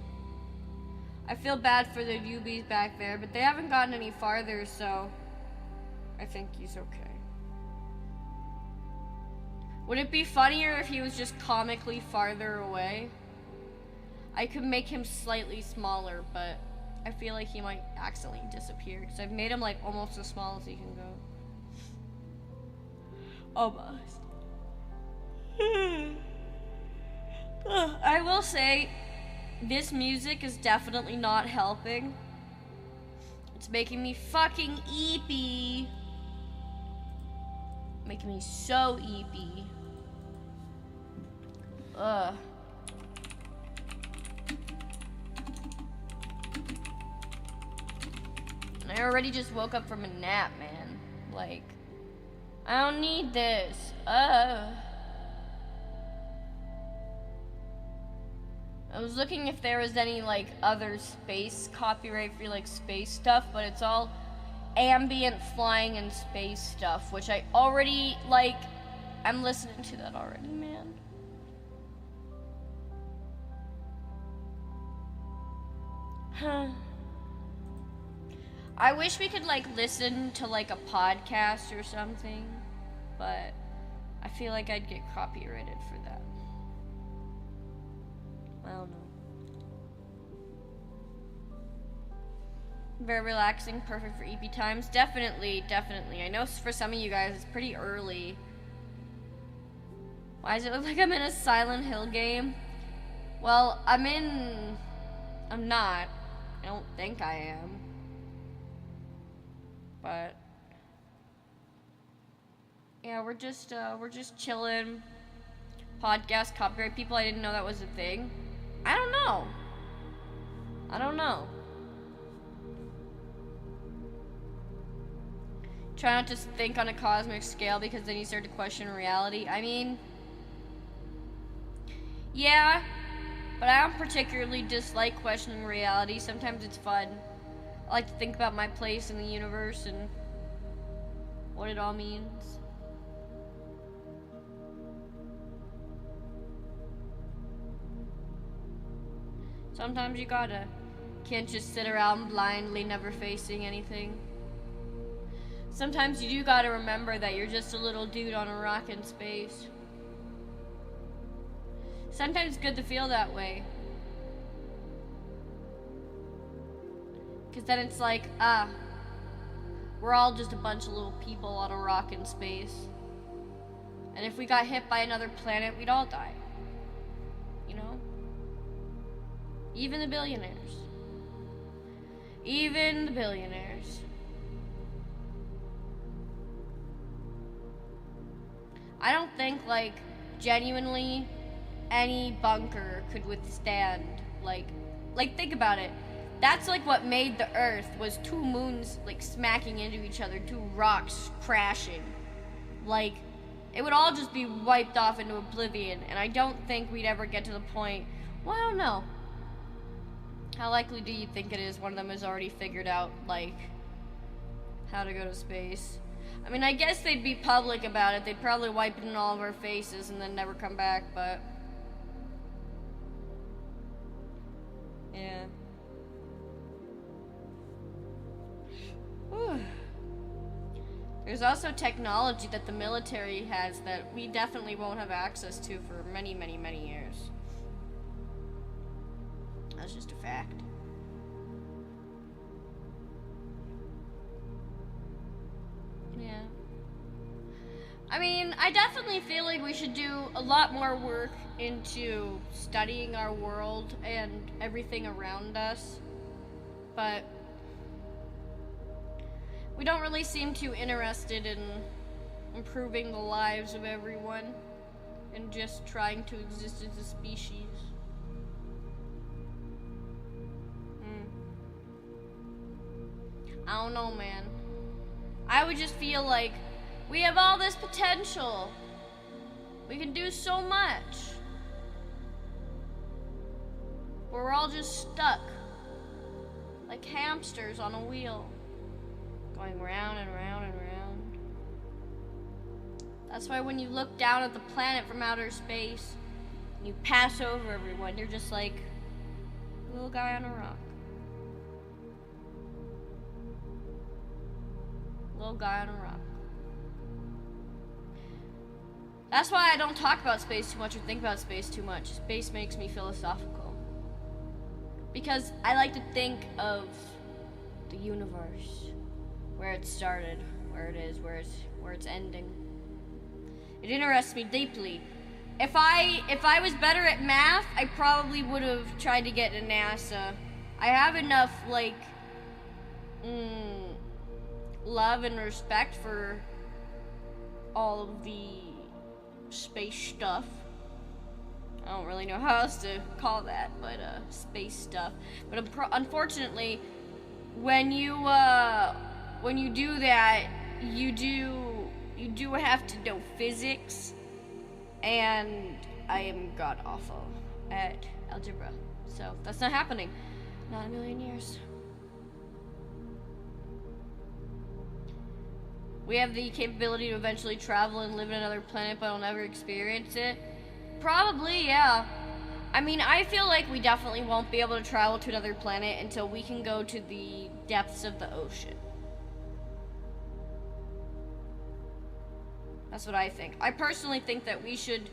I feel bad for the newbies back there, but they haven't gotten any farther, so I think he's okay. Would it be funnier if he was just comically farther away? I could make him slightly smaller, but I feel like he might accidentally disappear, because I've made him like almost as small as he can go. Almost. I will say, this music is definitely not helping. It's making me fucking eepy. Making me so eepy. Ugh. And I already just woke up from a nap, man. Like, I don't need this. I was looking if there was any like other space copyright free like space stuff, but it's all ambient flying and space stuff, which I already like. I'm listening to that already, man. Huh. I wish we could like listen to like a podcast or something, but I feel like I'd get copyrighted for that. I don't know. Very relaxing, perfect for EP times. Definitely, definitely. I know for some of you guys it's pretty early. Why does it look like I'm in a Silent Hill game? Well, I'm not. I don't think I am. But yeah, we're just chilling. Podcast copyright people, I didn't know that was a thing. I don't know. Try not to think on a cosmic scale because then you start to question reality. I mean, yeah, but I don't particularly dislike questioning reality. Sometimes it's fun. I like to think about my place in the universe and what it all means. Sometimes you can't just sit around blindly, never facing anything. Sometimes you do gotta remember that you're just a little dude on a rock in space. Sometimes it's good to feel that way. Because then it's like, we're all just a bunch of little people on a rock in space. And if we got hit by another planet, we'd all die. You know? Even the billionaires. Even the billionaires. I don't think, like, genuinely any bunker could withstand, like, think about it. That's, like, what made the Earth, was two moons, like, smacking into each other, two rocks crashing. Like, it would all just be wiped off into oblivion, and I don't think we'd ever get to the point, well, I don't know. How likely do you think it is one of them has already figured out, like, how to go to space? I mean, I guess they'd be public about it. They'd probably wipe it in all of our faces and then never come back, but... yeah. Whew. There's also technology that the military has that we definitely won't have access to for many, many, many years. That's just a fact. Yeah. I mean, I definitely feel like we should do a lot more work into studying our world and everything around us. But We don't really seem too interested in improving the lives of everyone and just trying to exist as a species. I don't know, man. I would just feel like we have all this potential. We can do so much. But we're all just stuck like hamsters on a wheel, going round and round and round. That's why when you look down at the planet from outer space, and you pass over everyone, you're just like a little guy on a rock. Little guy on a rock. That's why I don't talk about space too much or think about space too much. Space makes me philosophical. Because I like to think of the universe, where it started, where it is, where it's ending. It interests me deeply. If I was better at math, I probably would have tried to get to NASA. I have enough love and respect for all of the space stuff. I don't really know how else to call that, but space stuff. But unfortunately, when you do that, you do have to know physics, and I am god awful at algebra, so that's not happening. Not in a million years. We have the capability to eventually travel and live in another planet, but I'll never experience it. Probably, yeah. I mean, I feel like we definitely won't be able to travel to another planet until we can go to the depths of the ocean. That's what I think. I personally think that we should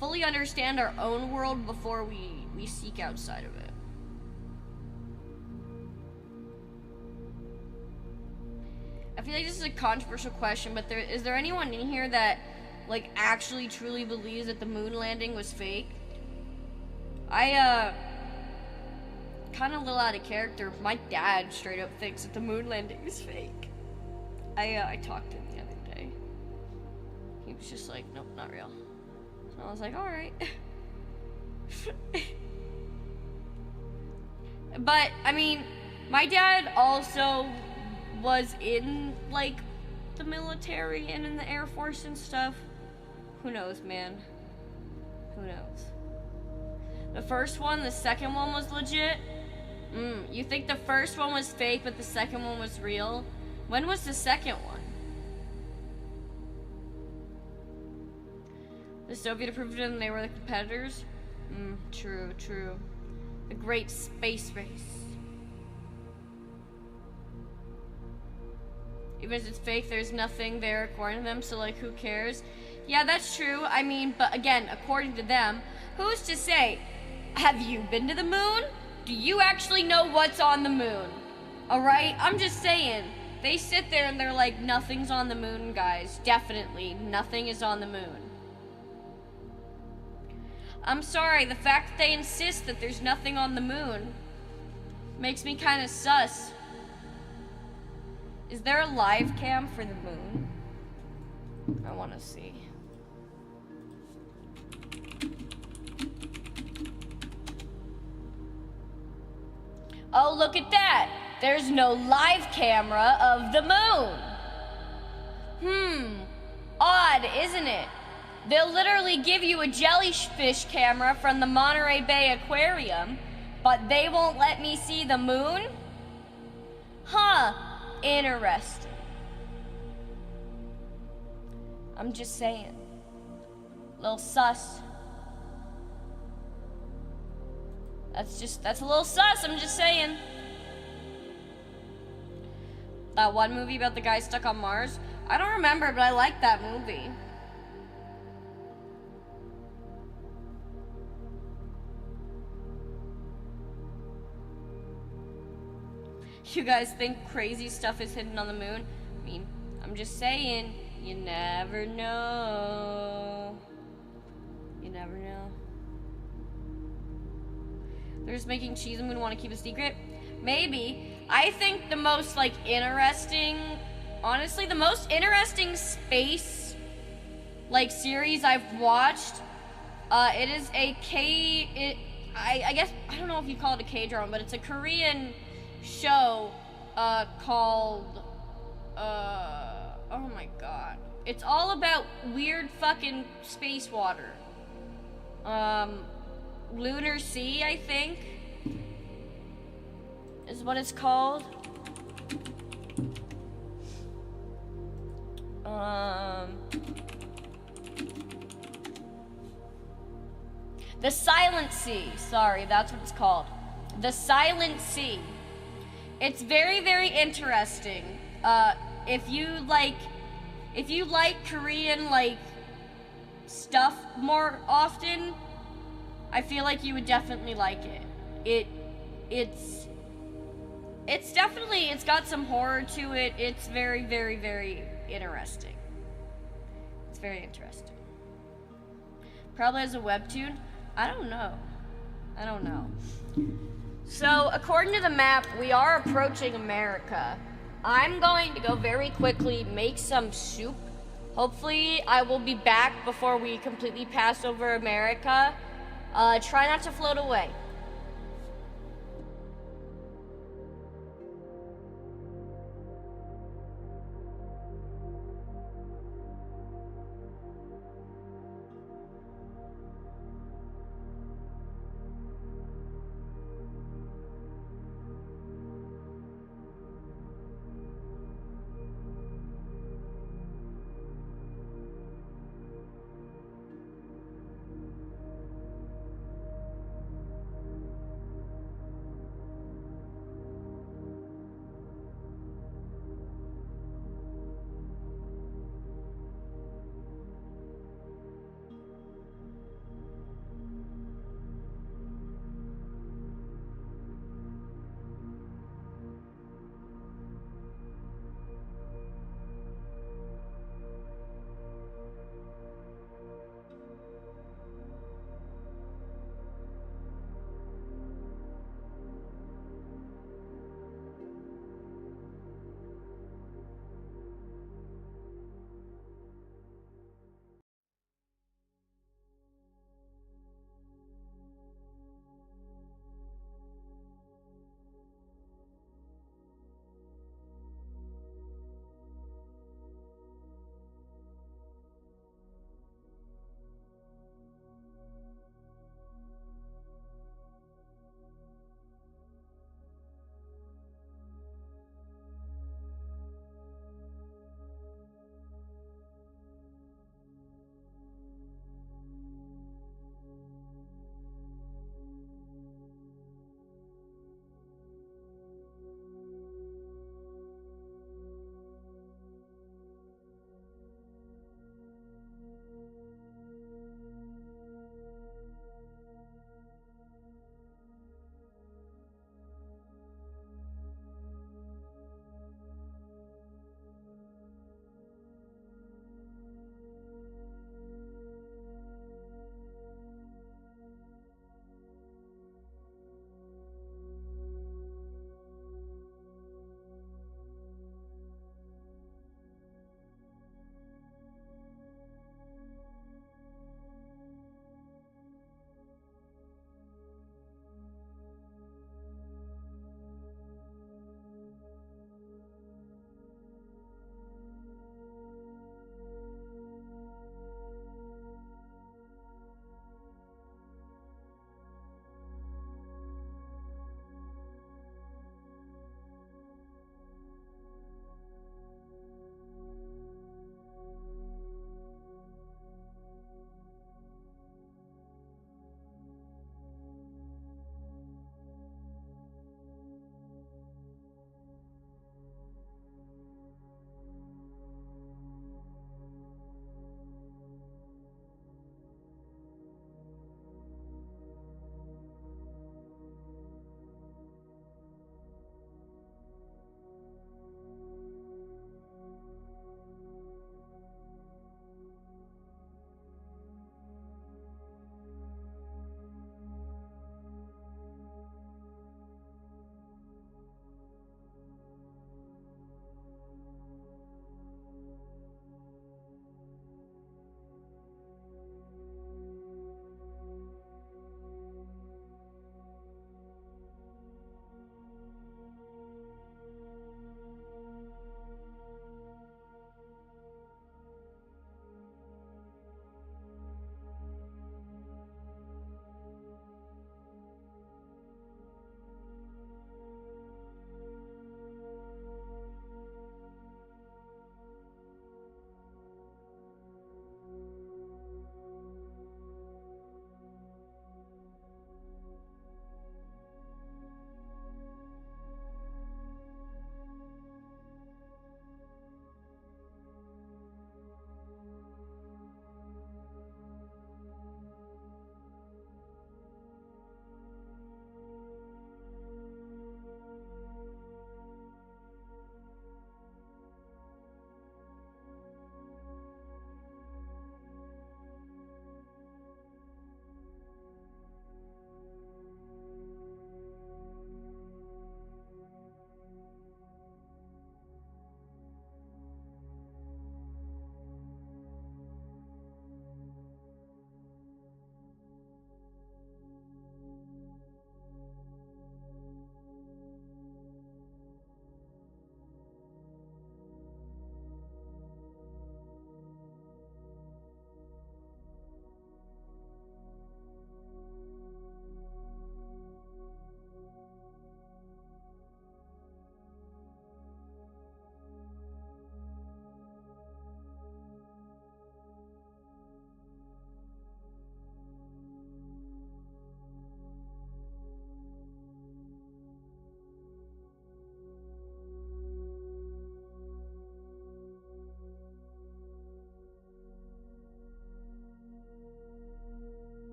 fully understand our own world before we seek outside of it. I feel like this is a controversial question, but is there anyone in here that actually truly believes that the moon landing was fake? I kind of a little out of character. My dad straight up thinks that the moon landing is fake. I talked to him the other day. He was just like, nope, not real. So I was like, all right. But I mean, my dad also was in the military and in the Air Force and stuff. Who knows, man? Who knows? The first one, the second one was legit? You think the first one was fake, but the second one was real? When was the second one? The Soviet approved it and they were the competitors? True. The Great Space Race. Even if it's fake, there's nothing there according to them, so who cares? Yeah, that's true. I mean, but again, according to them, who's to say? Have you been to the moon? Do you actually know what's on the moon? Alright? I'm just saying. They sit there and they're like, nothing's on the moon, guys. Definitely, nothing is on the moon. I'm sorry, the fact that they insist that there's nothing on the moon makes me kind of sus. Is there a live cam for the moon? I want to see. Oh, look at that. There's no live camera of the moon. Odd, isn't it? They'll literally give you a jellyfish camera from the Monterey Bay Aquarium, but they won't let me see the moon? Huh. Interesting. I'm just saying. Little sus. That's a little sus, I'm just saying. That one movie about the guy stuck on Mars? I don't remember, but I like that movie. You guys think crazy stuff is hidden on the moon? I mean, I'm just saying, you never know. You never know. They're just making cheese and we want to keep a secret? Maybe. I think the most interesting honestly the most interesting space like series I've watched. It is a I guess I don't know if you call it a K-drama, but it's a Korean show called oh my god. It's all about weird fucking space water. Lunar Sea, I think, is what it's called. The Silent Sea. Sorry, that's what it's called. The Silent Sea. It's very, very interesting. If you like Korean like stuff more often, I feel like you would definitely like it. It's definitely, it's got some horror to it. It's very, very, very interesting. It's very interesting. Probably as a webtoon. I don't know. So, according to the map, we are approaching America. I'm going to go very quickly make some soup. Hopefully, I will be back before we completely pass over America. Try not to float away.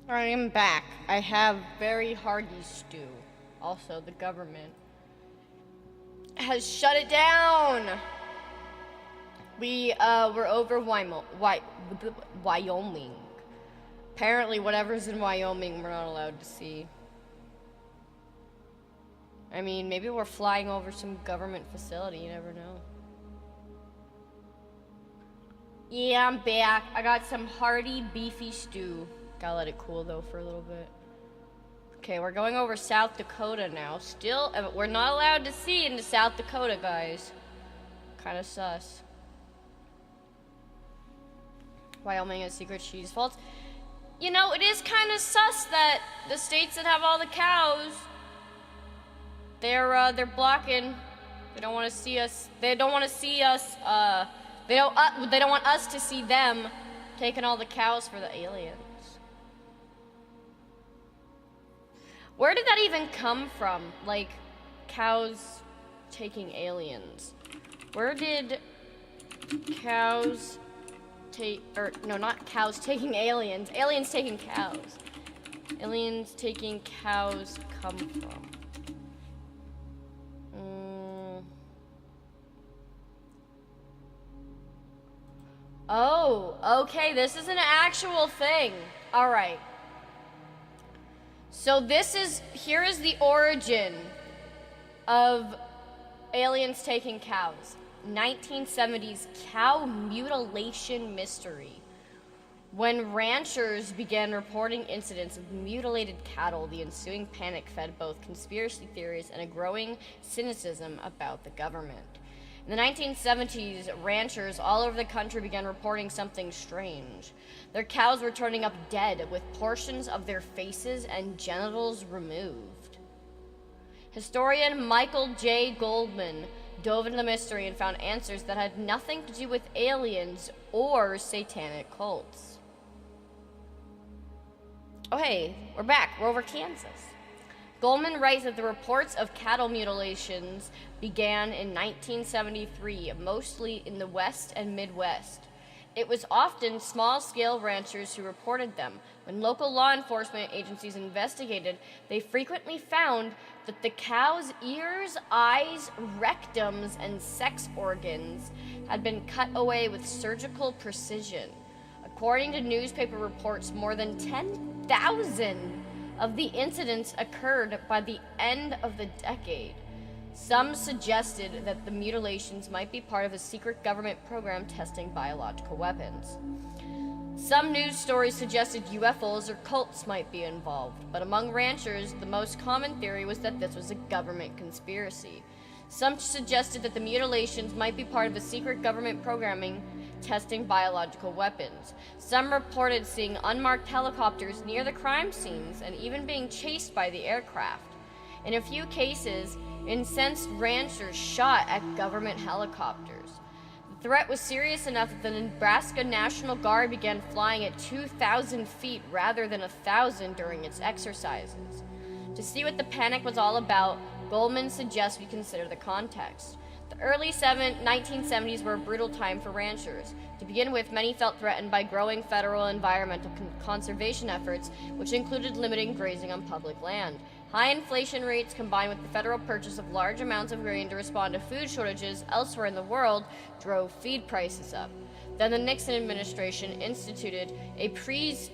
I am back. I have very hearty stew. Also, the government has shut it down. We were over Wyoming. Apparently, whatever's in Wyoming, we're not allowed to see. I mean, maybe we're flying over some government facility. You never know. Yeah, I'm back. I got some hearty, beefy stew. Gotta let it cool, though, for a little bit. Okay, we're going over South Dakota now. Still, we're not allowed to see into South Dakota, guys. Kind of sus. Wyoming has secret cheese faults. You know, it is kind of sus that the states that have all the cows, they're blocking. They don't want to see us. They don't want to see us. They don't want us to see them taking all the cows for the aliens. Where did that even come from? Like, cows taking aliens. Where did cows take, or no, not cows taking aliens. Aliens taking cows. Aliens taking cows come from? Oh, okay, this is an actual thing. All right. So here is the origin of aliens taking cows. 1970s cow mutilation mystery. When ranchers began reporting incidents of mutilated cattle, the ensuing panic fed both conspiracy theories and a growing cynicism about the government. In the 1970s, ranchers all over the country began reporting something strange. Their cows were turning up dead with portions of their faces and genitals removed. Historian Michael J. Goldman dove into the mystery and found answers that had nothing to do with aliens or satanic cults. Oh hey, we're back. We're over Kansas. Goldman writes that the reports of cattle mutilations began in 1973, mostly in the West and Midwest. It was often small-scale ranchers who reported them. When local law enforcement agencies investigated, they frequently found that the cows' ears, eyes, rectums, and sex organs had been cut away with surgical precision. According to newspaper reports, more than 10,000 of the incidents occurred by the end of the decade. Some suggested that the mutilations might be part of a secret government program testing biological weapons. Some news stories suggested UFOs or cults might be involved, but among ranchers, the most common theory was that this was a government conspiracy. Some suggested that the mutilations might be part of a secret government programming testing biological weapons. Some reported seeing unmarked helicopters near the crime scenes and even being chased by the aircraft. In a few cases, incensed ranchers shot at government helicopters. The threat was serious enough that the Nebraska National Guard began flying at 2,000 feet rather than 1,000 during its exercises. To see what the panic was all about, Goldman suggests we consider the context. The early 1970s were a brutal time for ranchers. To begin with, many felt threatened by growing federal environmental conservation efforts, which included limiting grazing on public land. High inflation rates, combined with the federal purchase of large amounts of grain to respond to food shortages elsewhere in the world, drove feed prices up. Then the Nixon administration instituted a price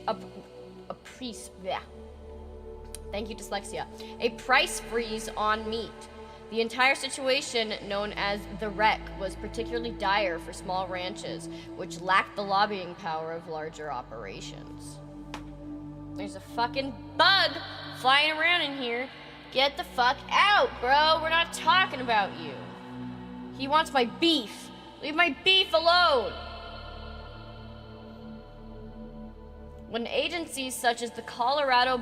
freeze on meat. The entire situation, known as the wreck, was particularly dire for small ranches, which lacked the lobbying power of larger operations. There's a fucking bug flying around in here. Get the fuck out, bro. We're not talking about you. He wants my beef. Leave my beef alone. When agencies such as the Colorado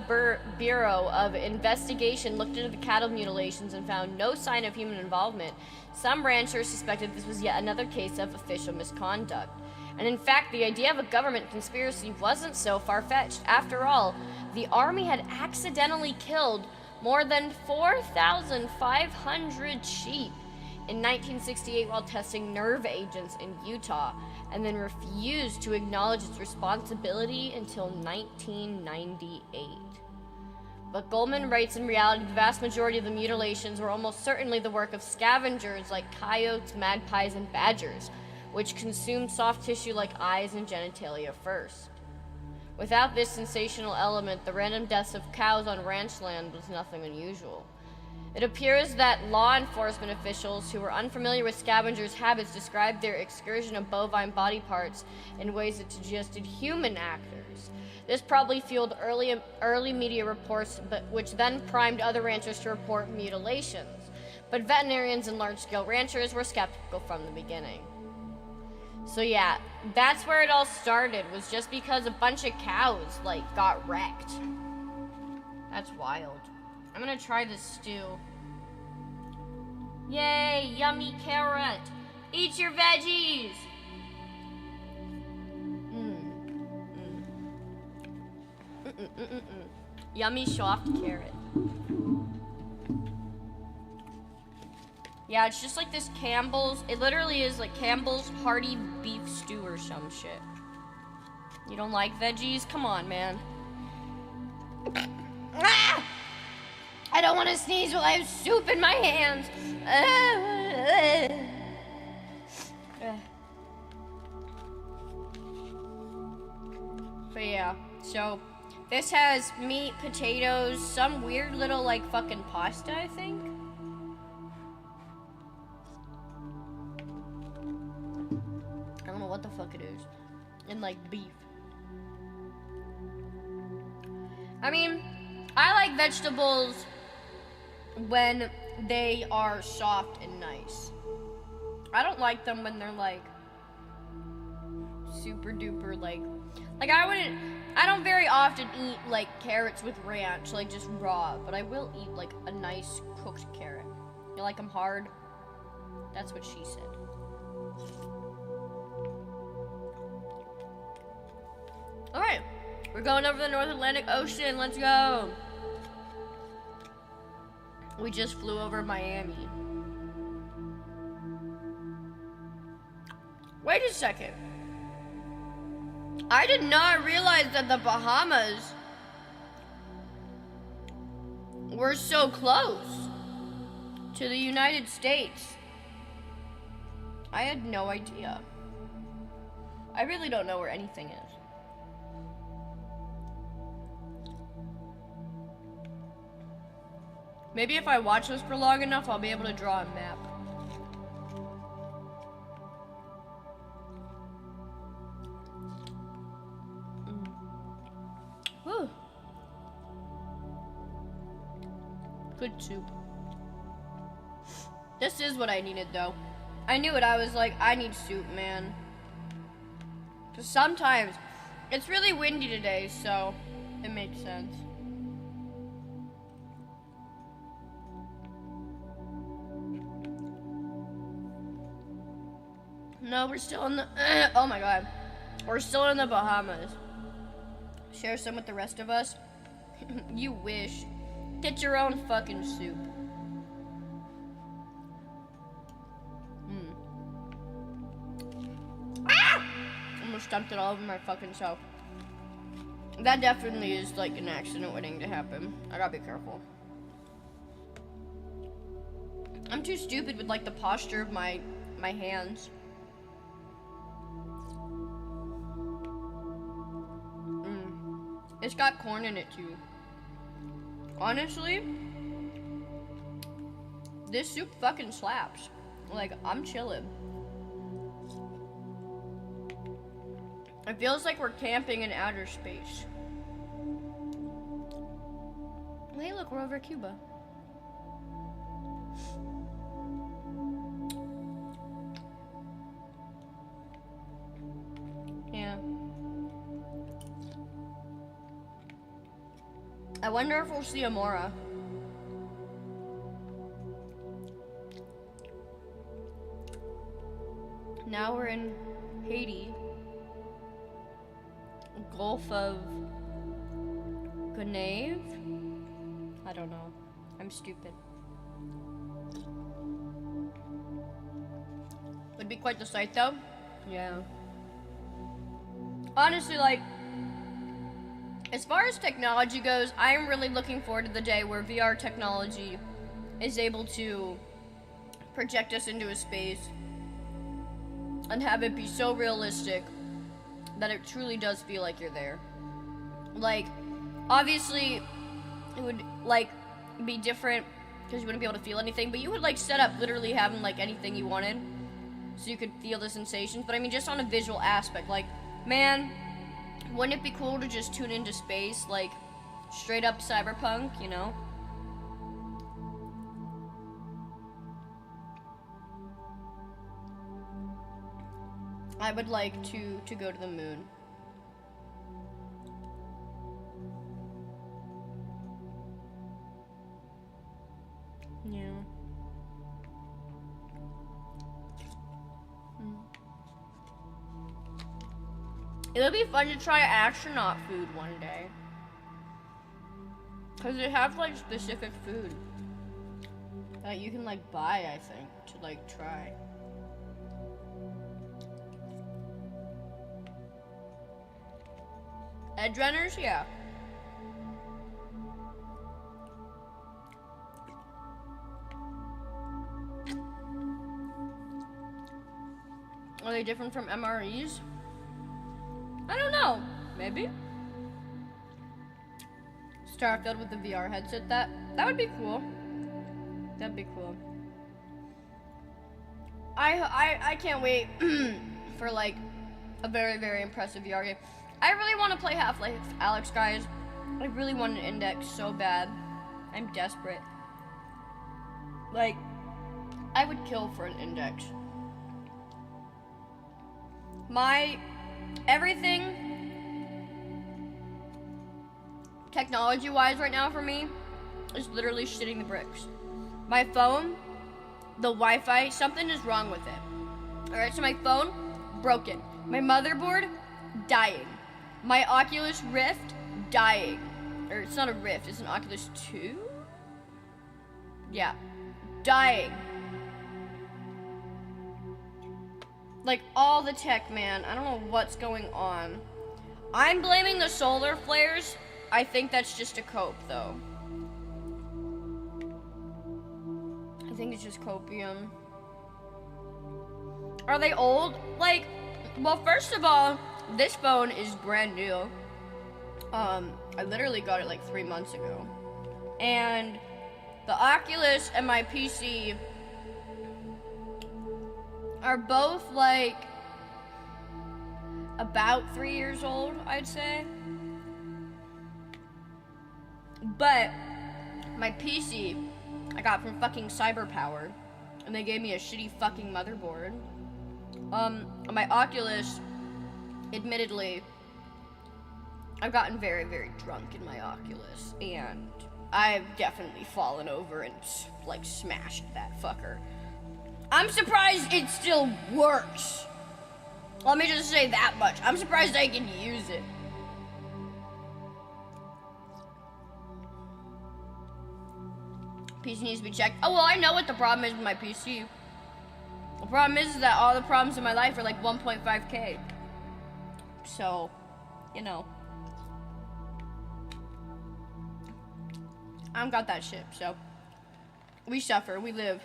Bureau of Investigation looked into the cattle mutilations and found no sign of human involvement, some ranchers suspected this was yet another case of official misconduct. And in fact, the idea of a government conspiracy wasn't so far-fetched. After all, the Army had accidentally killed more than 4,500 sheep in 1968 while testing nerve agents in Utah, and then refused to acknowledge its responsibility until 1998. But Goldman writes, in reality, the vast majority of the mutilations were almost certainly the work of scavengers like coyotes, magpies, and badgers, which consumed soft tissue like eyes and genitalia first. Without this sensational element, the random deaths of cows on ranch land was nothing unusual. It appears that law enforcement officials who were unfamiliar with scavengers' habits described their excursion of bovine body parts in ways that suggested human actors. This probably fueled early media reports, which then primed other ranchers to report mutilations. But veterinarians and large-scale ranchers were skeptical from the beginning. So yeah, that's where it all started, was just because a bunch of cows, like, got wrecked. That's wild. I'm gonna try this stew. Yay, yummy carrot. Eat your veggies. Yummy soft carrot. Yeah, it's just like this Campbell's. It literally is like Campbell's hearty beef stew or some shit. You don't like veggies? Come on, man. Ah! I don't want to sneeze while I have soup in my hands. But yeah, so this has meat, potatoes, some weird little like fucking pasta, I think. I don't know what the fuck it is. And like beef. I mean, I like vegetables when they are soft and nice. I don't like them when they're like super duper like I don't very often eat like carrots with ranch, like just raw, but I will eat like a nice cooked carrot. You like them hard? That's what she said. All right, we're going over the North Atlantic Ocean. Let's go. We just flew over Miami. Wait a second. I did not realize that the Bahamas were so close to the United States. I had no idea. I really don't know where anything is. Maybe if I watch this for long enough, I'll be able to draw a map. Whew. Good soup. This is what I needed, though. I knew it. I was like, I need soup, man. Because sometimes, it's really windy today, so it makes sense. No, we're still in the, oh my god. We're still in the Bahamas. Share some with the rest of us? You wish. Get your own fucking soup. Ah! Almost dumped it all over my fucking self. That definitely is like an accident waiting to happen. I gotta be careful. I'm too stupid with like the posture of my hands. It's got corn in it too. Honestly, this soup fucking slaps. Like, I'm chilling. It feels like we're camping in outer space. Hey, look, we're over Cuba. Yeah. I wonder if we'll see a Mora. Now we're in Haiti. Gulf of Gonave? I don't know. I'm stupid. It'd be quite the sight, though. Yeah. Honestly, like, as far as technology goes, I am really looking forward to the day where VR technology is able to project us into a space and have it be so realistic that it truly does feel like you're there. Like, obviously, it would, like, be different because you wouldn't be able to feel anything, but you would, like, set up literally having, like, anything you wanted so you could feel the sensations. But I mean, just on a visual aspect, like, man, wouldn't it be cool to just tune into space, like, straight up cyberpunk, you know? I would like to go to the moon. Yeah. It'll be fun to try astronaut food one day. Cause they have like specific food that you can like buy, I think, to like try. Edge runners, yeah. Are they different from MREs? I don't know. Maybe. Starfield with the VR headset. That would be cool. That'd be cool. I can't wait for like a very, very impressive VR game. I really want to play Half-Life Alyx, guys. I really want an index so bad. I'm desperate. Like, I would kill for an index. My everything technology-wise right now for me is literally shitting the bricks. My phone, the Wi-Fi, something is wrong with it. Alright, so my phone, broken. My motherboard, dying. My Oculus Rift, dying. Or it's not a Rift, it's an Oculus 2? Yeah, dying. Like, all the tech, man. I don't know what's going on. I'm blaming the solar flares. I think that's just a cope, though. I think it's just copium. Are they old? Like, well, first of all, this phone is brand new. I literally got it like 3 months ago. And the Oculus and my PC are both like about 3 years old, I'd say. But my PC I got from fucking CyberPower, and they gave me a shitty fucking motherboard. My Oculus, admittedly, I've gotten very, very drunk in my Oculus, and I've definitely fallen over and like smashed that fucker. I'm surprised it still works. Let me just say that much. I'm surprised I can use it. PC needs to be checked. Oh, well, I know what the problem is with my PC. The problem is that all the problems in my life are like 1.5K. So, you know. I don't got that shit, so. We suffer, we live.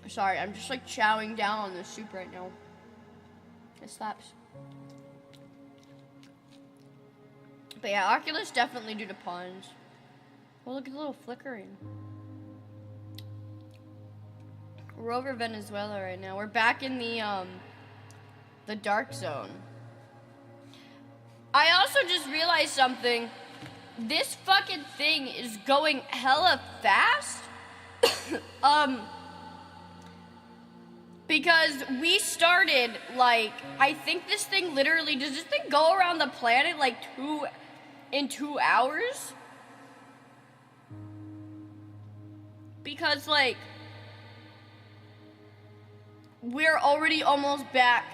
Sorry, I'm just like chowing down on this soup right now. It slaps. But yeah, Oculus definitely due to pawns. Well, look at the little flickering. We're over Venezuela right now. We're back in the dark zone. I also just realized something. This fucking thing is going hella fast. Because we started, like, I think this thing literally, does this thing go around the planet, like, in 2 hours? Because, like, we're already almost back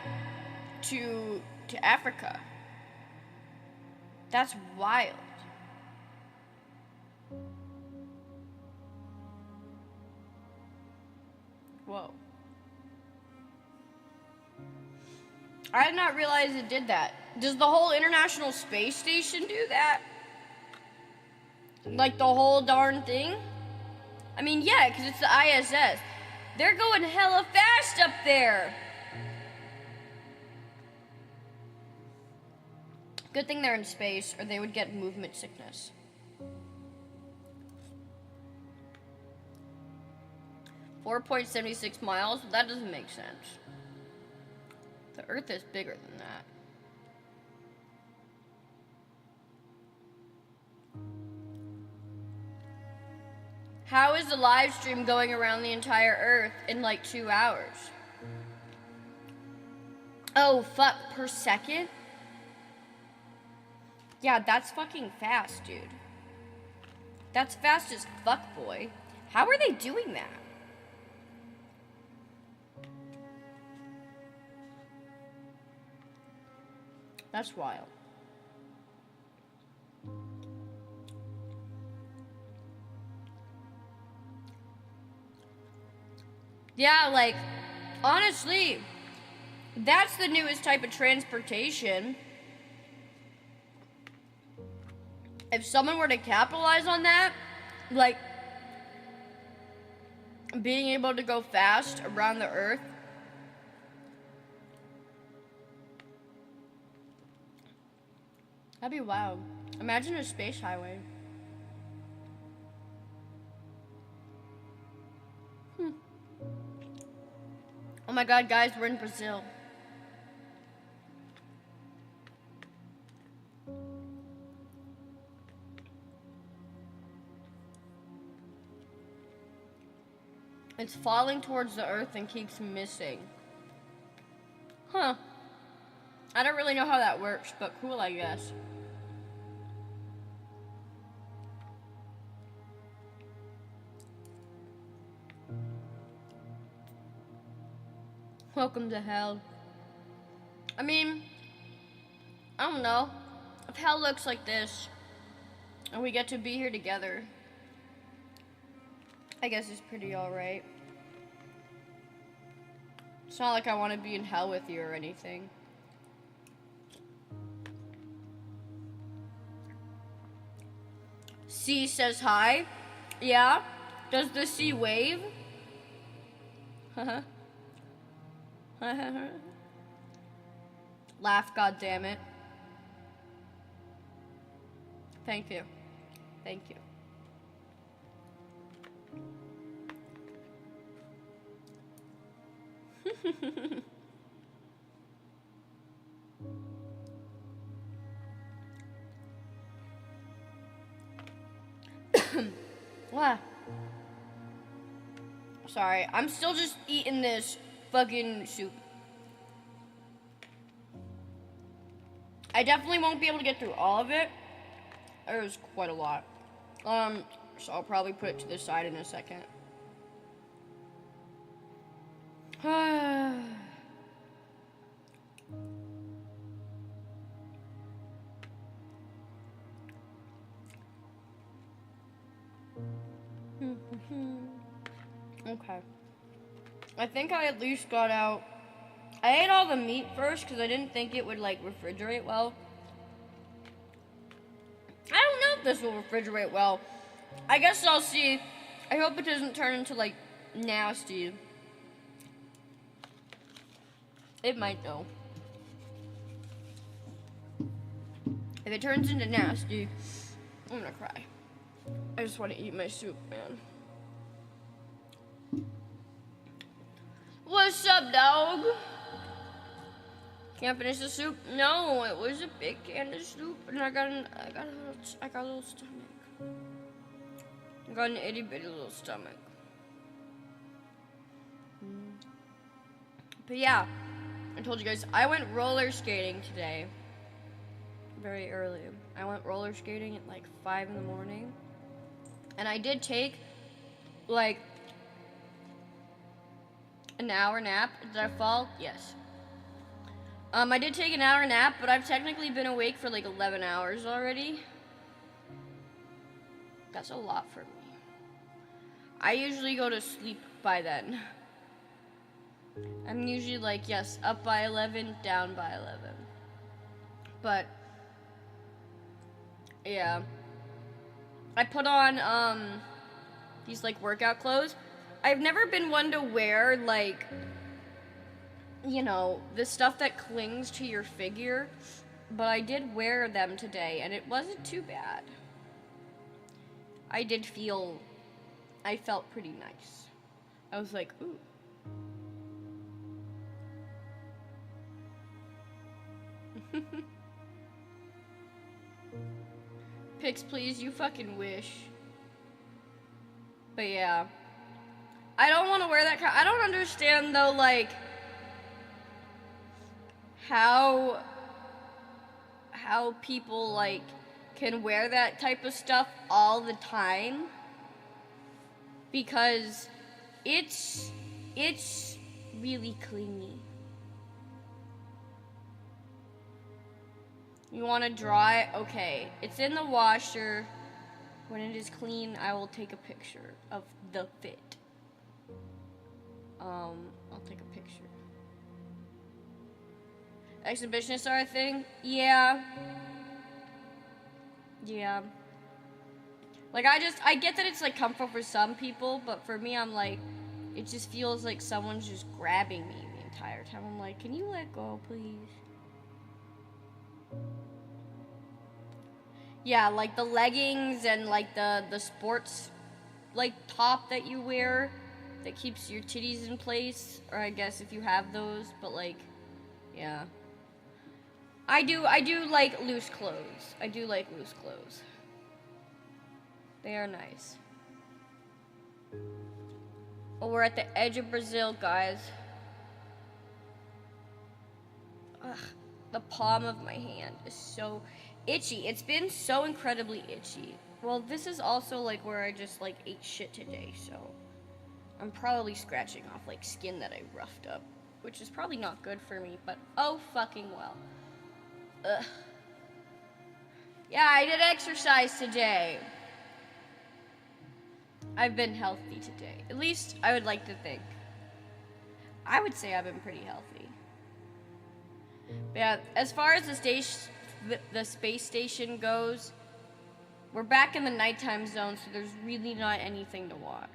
to Africa. That's wild. Whoa. I did not realize it did that. Does the whole International Space Station do that? Like the whole darn thing? I mean, yeah, because it's the ISS. They're going hella fast up there. Good thing they're in space, or they would get movement sickness. .76 miles? That doesn't make sense. The Earth is bigger than that. How is the live stream going around the entire Earth in like 2 hours? Oh, fuck, per second? Yeah, that's fucking fast, dude. That's fast as fuck, boy. How are they doing that? That's wild. Yeah, like, honestly, that's the newest type of transportation. If someone were to capitalize on that, like, being able to go fast around the Earth, that'd be wild. Imagine a space highway. Oh my god, guys, we're in Brazil. It's falling towards the Earth and keeps missing. Huh. I don't really know how that works, but cool, I guess. Welcome to hell. I mean, I don't know. If hell looks like this, and we get to be here together, I guess it's pretty alright. It's not like I want to be in hell with you or anything. Sea says hi. Yeah? Does the sea wave? Haha. Laugh, goddammit. Thank you. Thank you. What? Sorry, I'm still just eating this fucking soup. I definitely won't be able to get through all of it. There was quite a lot. So I'll probably put it to the side in a second. Okay. I think I at least got out. I ate all the meat first because I didn't think it would like refrigerate well. I don't know if this will refrigerate well. I guess I'll see. I hope it doesn't turn into like nasty. It might though. If it turns into nasty, I'm gonna cry. I just want to eat my soup, man. What's up, dog? Can't finish the soup? No, it was a big can of soup, and I got a little stomach. I got an itty bitty little stomach. But yeah, I told you guys I went roller skating today. Very early. I went roller skating at like 5 in the morning, and I did take like an hour nap. Did I fall? Yes. I did take an hour nap, but I've technically been awake for like 11 hours already. That's a lot for me. I usually go to sleep by then. I'm usually like, yes, up by 11, down by 11. But, yeah. I put on, these, like, workout clothes. I've never been one to wear, like, you know, the stuff that clings to your figure. But I did wear them today, and it wasn't too bad. I felt pretty nice. I was like, ooh. Pics, please, you fucking wish. But yeah. I don't want to wear that I don't understand, though, like, how people, like, can wear that type of stuff all the time. Because it's really clingy. You want to dry? Okay. It's in the washer. When it is clean, I will take a picture of the fit. I'll take a picture. Exhibitionists are a thing? Yeah. Yeah. Like, I get that it's, like, comfort for some people, but for me, I'm like, it just feels like someone's just grabbing me the entire time. I'm like, can you let go, please? Yeah, like the leggings and, like, the sports, like, top that you wear that keeps your titties in place, or I guess if you have those, but, like, yeah. I do like loose clothes. I do like loose clothes. They are nice. Oh, we're at the edge of Brazil, guys. Ugh, the palm of my hand is so itchy. It's been so incredibly itchy. Well, this is also, like, where I just, like, ate shit today, so I'm probably scratching off, like, skin that I roughed up, which is probably not good for me, but oh fucking well. Ugh. Yeah, I did exercise today. I've been healthy today. At least I would like to think. I would say I've been pretty healthy. But yeah, as far as the space station goes, we're back in the nighttime zone, so there's really not anything to watch,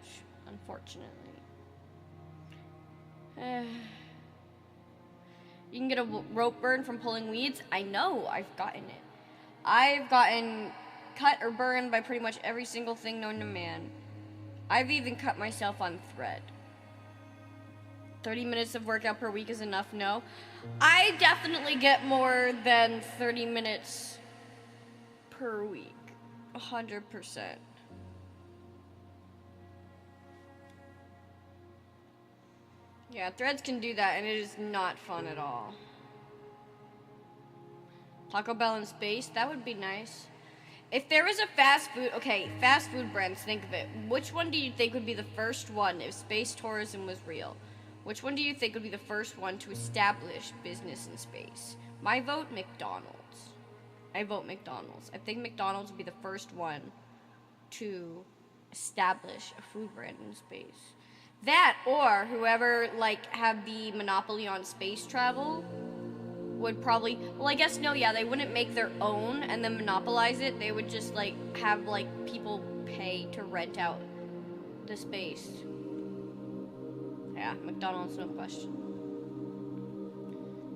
unfortunately. You can get a rope burn from pulling weeds. I know, I've gotten it. I've gotten cut or burned by pretty much every single thing known to man. I've even cut myself on thread. 30 minutes of workout per week is enough? No. I definitely get more than 30 minutes per week. 100%. Yeah, threads can do that, and it is not fun at all. Taco Bell in space? That would be nice. If there was a fast food brands, think of it. Which one do you think would be the first one if space tourism was real? Which one do you think would be the first one to establish business in space? My vote, McDonald's. I vote McDonald's. I think McDonald's would be the first one to establish a food brand in space. That, or whoever, like, had the monopoly on space travel would probably, well, I guess, no, yeah, they wouldn't make their own and then monopolize it. They would just, like, have, like, people pay to rent out the space. Yeah, McDonald's, no question.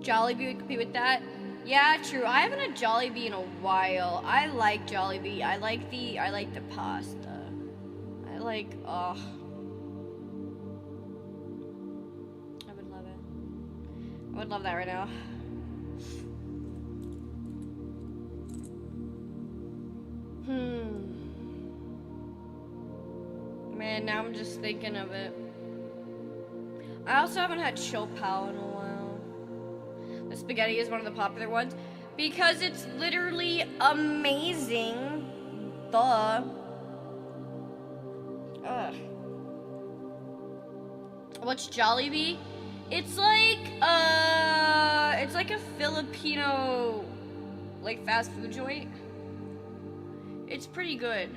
Jollibee would compete with that. Yeah, true. I haven't had Jollibee in a while. I like Jollibee. I like the pasta. I like, I would love it. I would love that right now. Man, now I'm just thinking of it. I also haven't had Chopal in a while. The spaghetti is one of the popular ones because it's literally amazing. Ugh. What's Jollibee? It's like a Filipino, like, fast food joint. It's pretty good.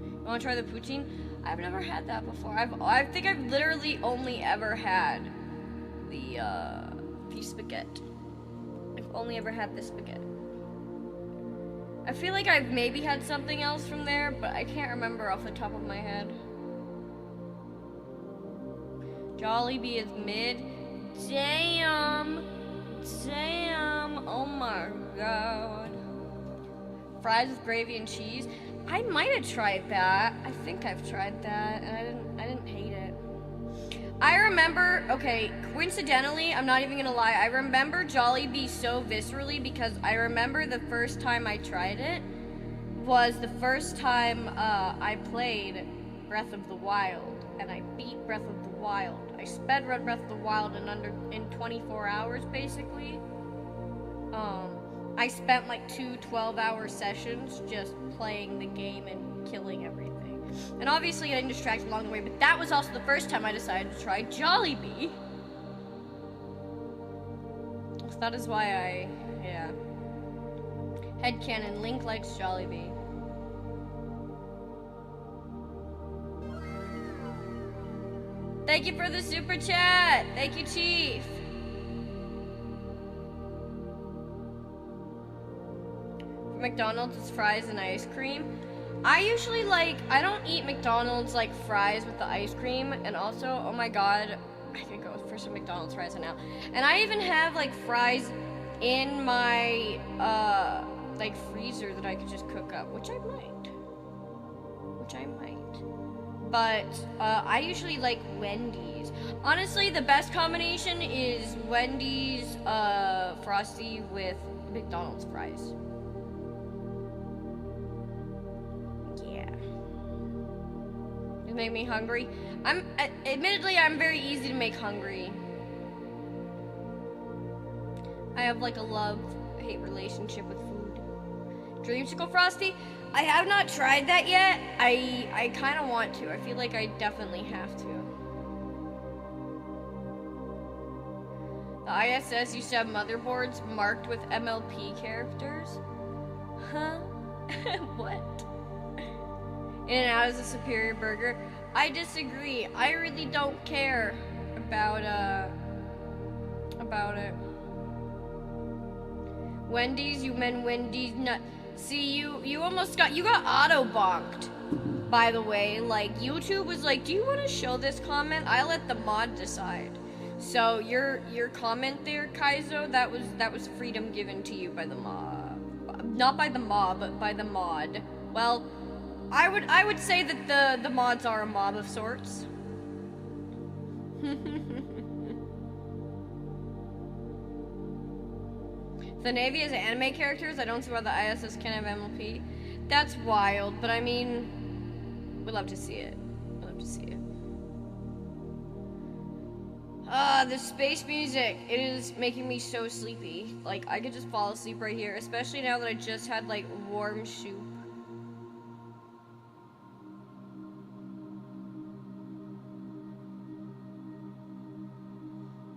You wanna try the poutine? I've never had that before. I think I've literally only ever had the spaghetti. I've only ever had the spaghetti. I feel like I've maybe had something else from there, but I can't remember off the top of my head. Jollibee is mid. Damn. Oh my god. Fries with gravy and cheese. I might have tried that. I think I've tried that, and I didn't hate it. I remember, okay, coincidentally, I'm not even gonna lie, I remember Jollibee so viscerally because I remember the first time I tried it was the first time I played Breath of the Wild, and I beat Breath of the Wild. I sped run Breath of the Wild in 24 hours, basically. I spent like 2 12-hour sessions just playing the game and killing everything. And obviously getting distracted along the way, but that was also the first time I decided to try Jollibee. So that is why yeah. Headcanon, Link likes Jollibee. Thank you for the super chat. Thank you, Chief. For McDonald's, it's fries and ice cream. I usually I don't eat McDonald's like fries with the ice cream, and also, oh my god, I could go for some McDonald's fries right now. And I even have like fries in my like freezer that I could just cook up, which I might. But I usually like Wendy's. Honestly, the best combination is Wendy's Frosty with McDonald's fries. Make me hungry. Admittedly, I'm very easy to make hungry. I have like a love-hate relationship with food. Dreamsicle Frosty? I have not tried that yet. I kind of want to. I feel like I definitely have to. The ISS used to have motherboards marked with MLP characters. Huh? What? In-N-Out is a superior burger. I disagree. I really don't care about it. Wendy's, you meant Wendy's nut. See, you almost got auto-bonked, by the way. Like, YouTube was like, do you want to show this comment? I let the mod decide. So your comment there, Kaizo, that was freedom given to you by the mob. Not by the mob, but by the mod. Well, I would say that the mods are a mob of sorts. The Navy has anime characters. I don't see why the ISS can't have MLP. That's wild, but I mean, we'd love to see it. The space music, it is making me so sleepy. Like, I could just fall asleep right here, especially now that I just had like warm soup.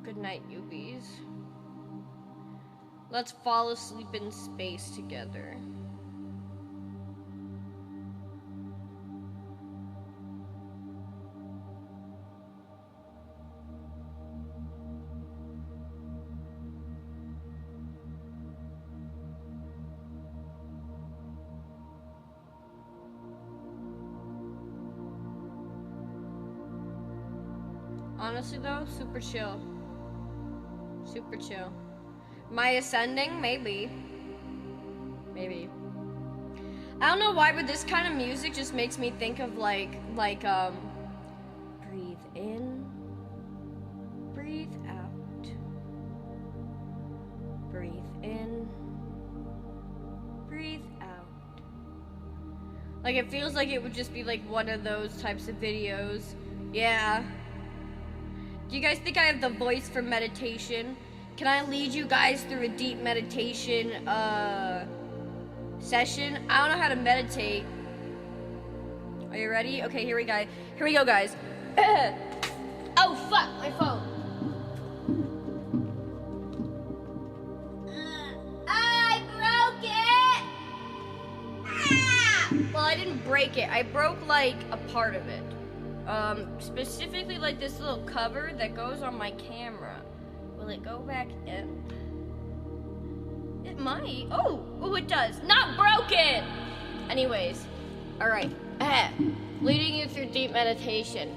Good night, newbies. Let's fall asleep in space together. Honestly though, super chill. Super chill. Am I ascending? Maybe. Maybe. I don't know why, but this kind of music just makes me think of breathe in, breathe out. Breathe in, breathe out. Like, it feels like it would just be like one of those types of videos. Yeah. Do you guys think I have the voice for meditation? Can I lead you guys through a deep meditation session? I don't know how to meditate. Are you ready? Okay, here we go. Here we go, guys. Oh, fuck, my phone. I broke it! Ah! Well, I didn't break it. I broke, like, a part of it. Specifically, like, this little cover that goes on my camera. Will it go back in? It might. Oh, it does. Not broken! Anyways, alright. Leading you through deep meditation.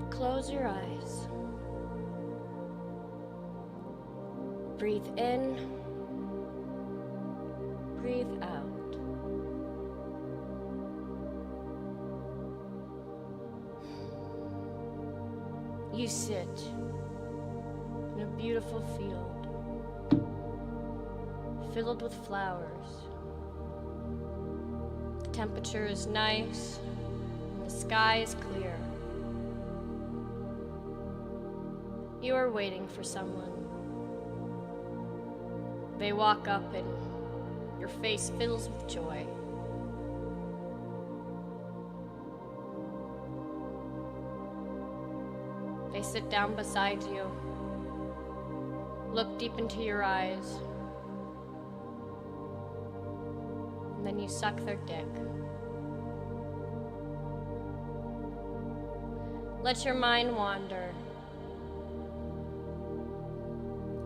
Close your eyes. Breathe in. Breathe out. You sit in a beautiful field filled with flowers. The temperature is nice and the sky is clear. You are waiting for someone. They walk up and your face fills with joy. They sit down beside you, look deep into your eyes, and then you suck their dick. Let your mind wander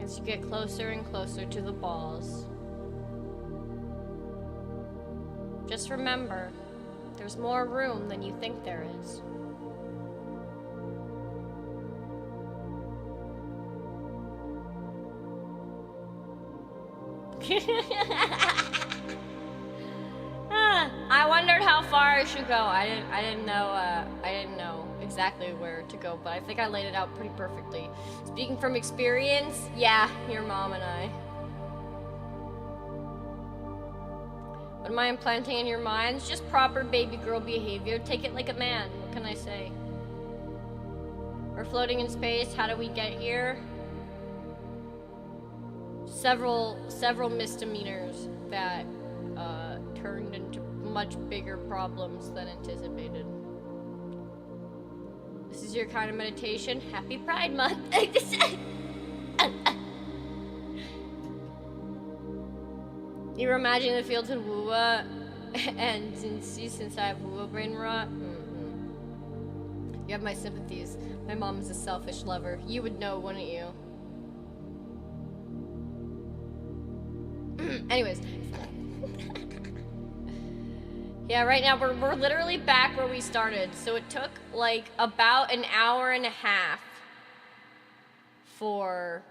as you get closer and closer to the balls. Just remember, there's more room than you think there is. I wondered how far I should go. I didn't know exactly where to go, but I think I laid it out pretty perfectly. Speaking from experience, yeah, your mom and I. What am I implanting in your minds? Just proper baby girl behavior. Take it like a man. What can I say? We're floating in space. How do we get here? Several misdemeanors that turned into much bigger problems than anticipated. This is your kind of meditation. Happy Pride Month. You were imagining the fields in Wua, and since I have Wua brain rot, you have my sympathies. My mom is a selfish lover. You would know, wouldn't you? Anyways. Yeah, right now we're literally back where we started. So it took like about an hour and a half for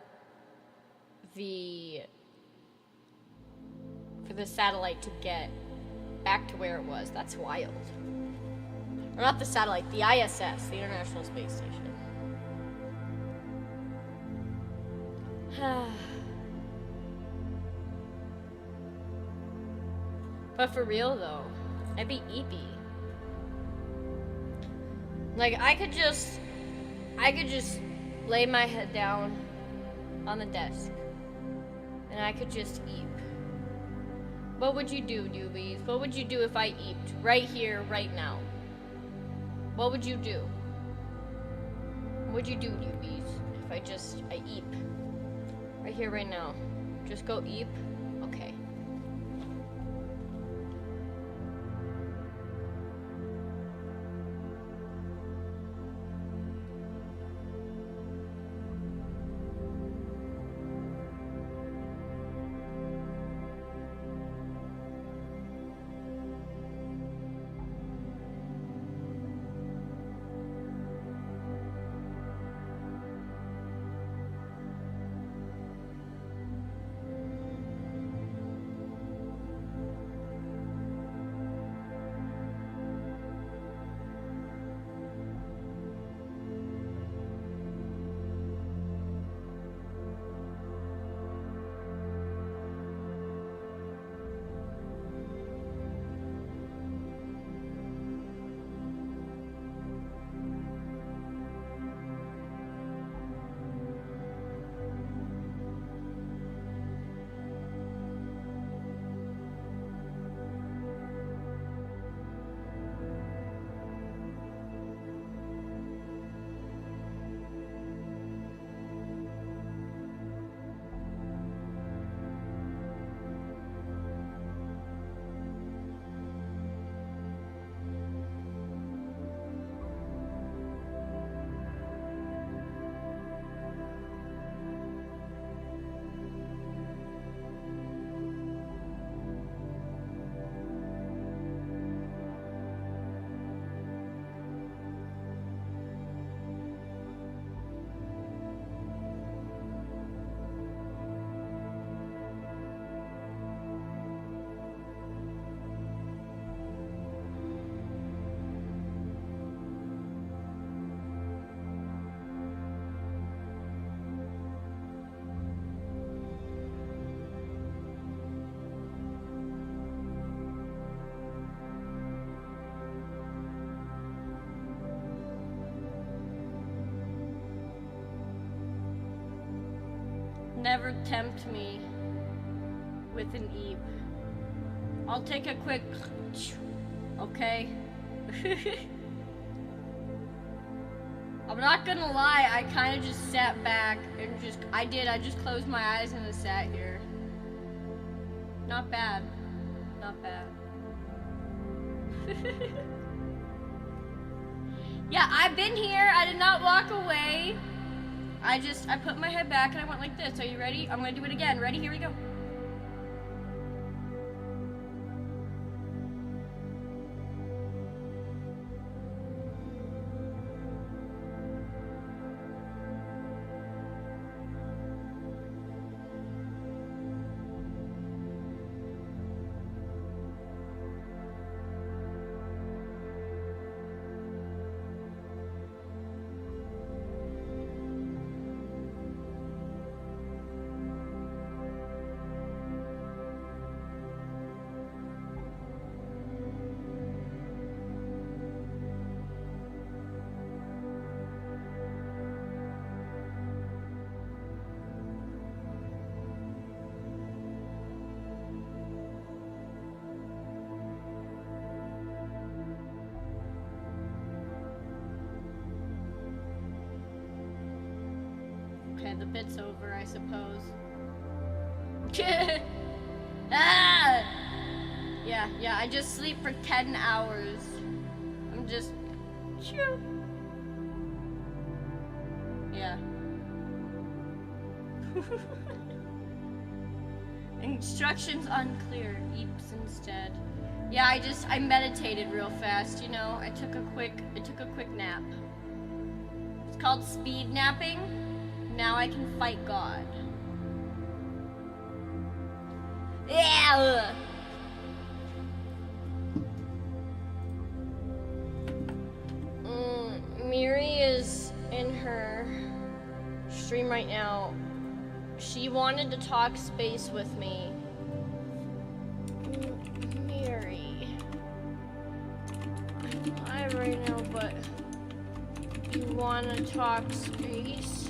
the satellite to get back to where it was. That's wild. Or not the satellite, the ISS, the International Space Station. But for real though, I'd be eepy. Like I could just lay my head down on the desk and I could just eep. What would you do, newbies? What would you do if I eeped right here, right now? What would you do? What would you do, newbies, if I eep right here, right now? Just go eep? Okay. Never tempt me with an eep. I'll take a quick, okay? I'm not gonna lie, I kind of just sat back and I just closed my eyes and I sat here. Not bad. Not bad. Yeah, I've been here. I did not walk away. I put my head back and I went like this. Are you ready? I'm gonna do it again. Ready? Here we go. Okay, the bit's over, I suppose. Ah! Yeah, I just sleep for 10 hours. I'm just... Yeah. Instructions unclear. Eeps instead. Yeah, I meditated real fast, you know. I took a quick nap. It's called speed napping. Now I can fight God. Yeah. Miri is in her stream right now. She wanted to talk space with me. Miri. I'm live right now, but you want to talk space?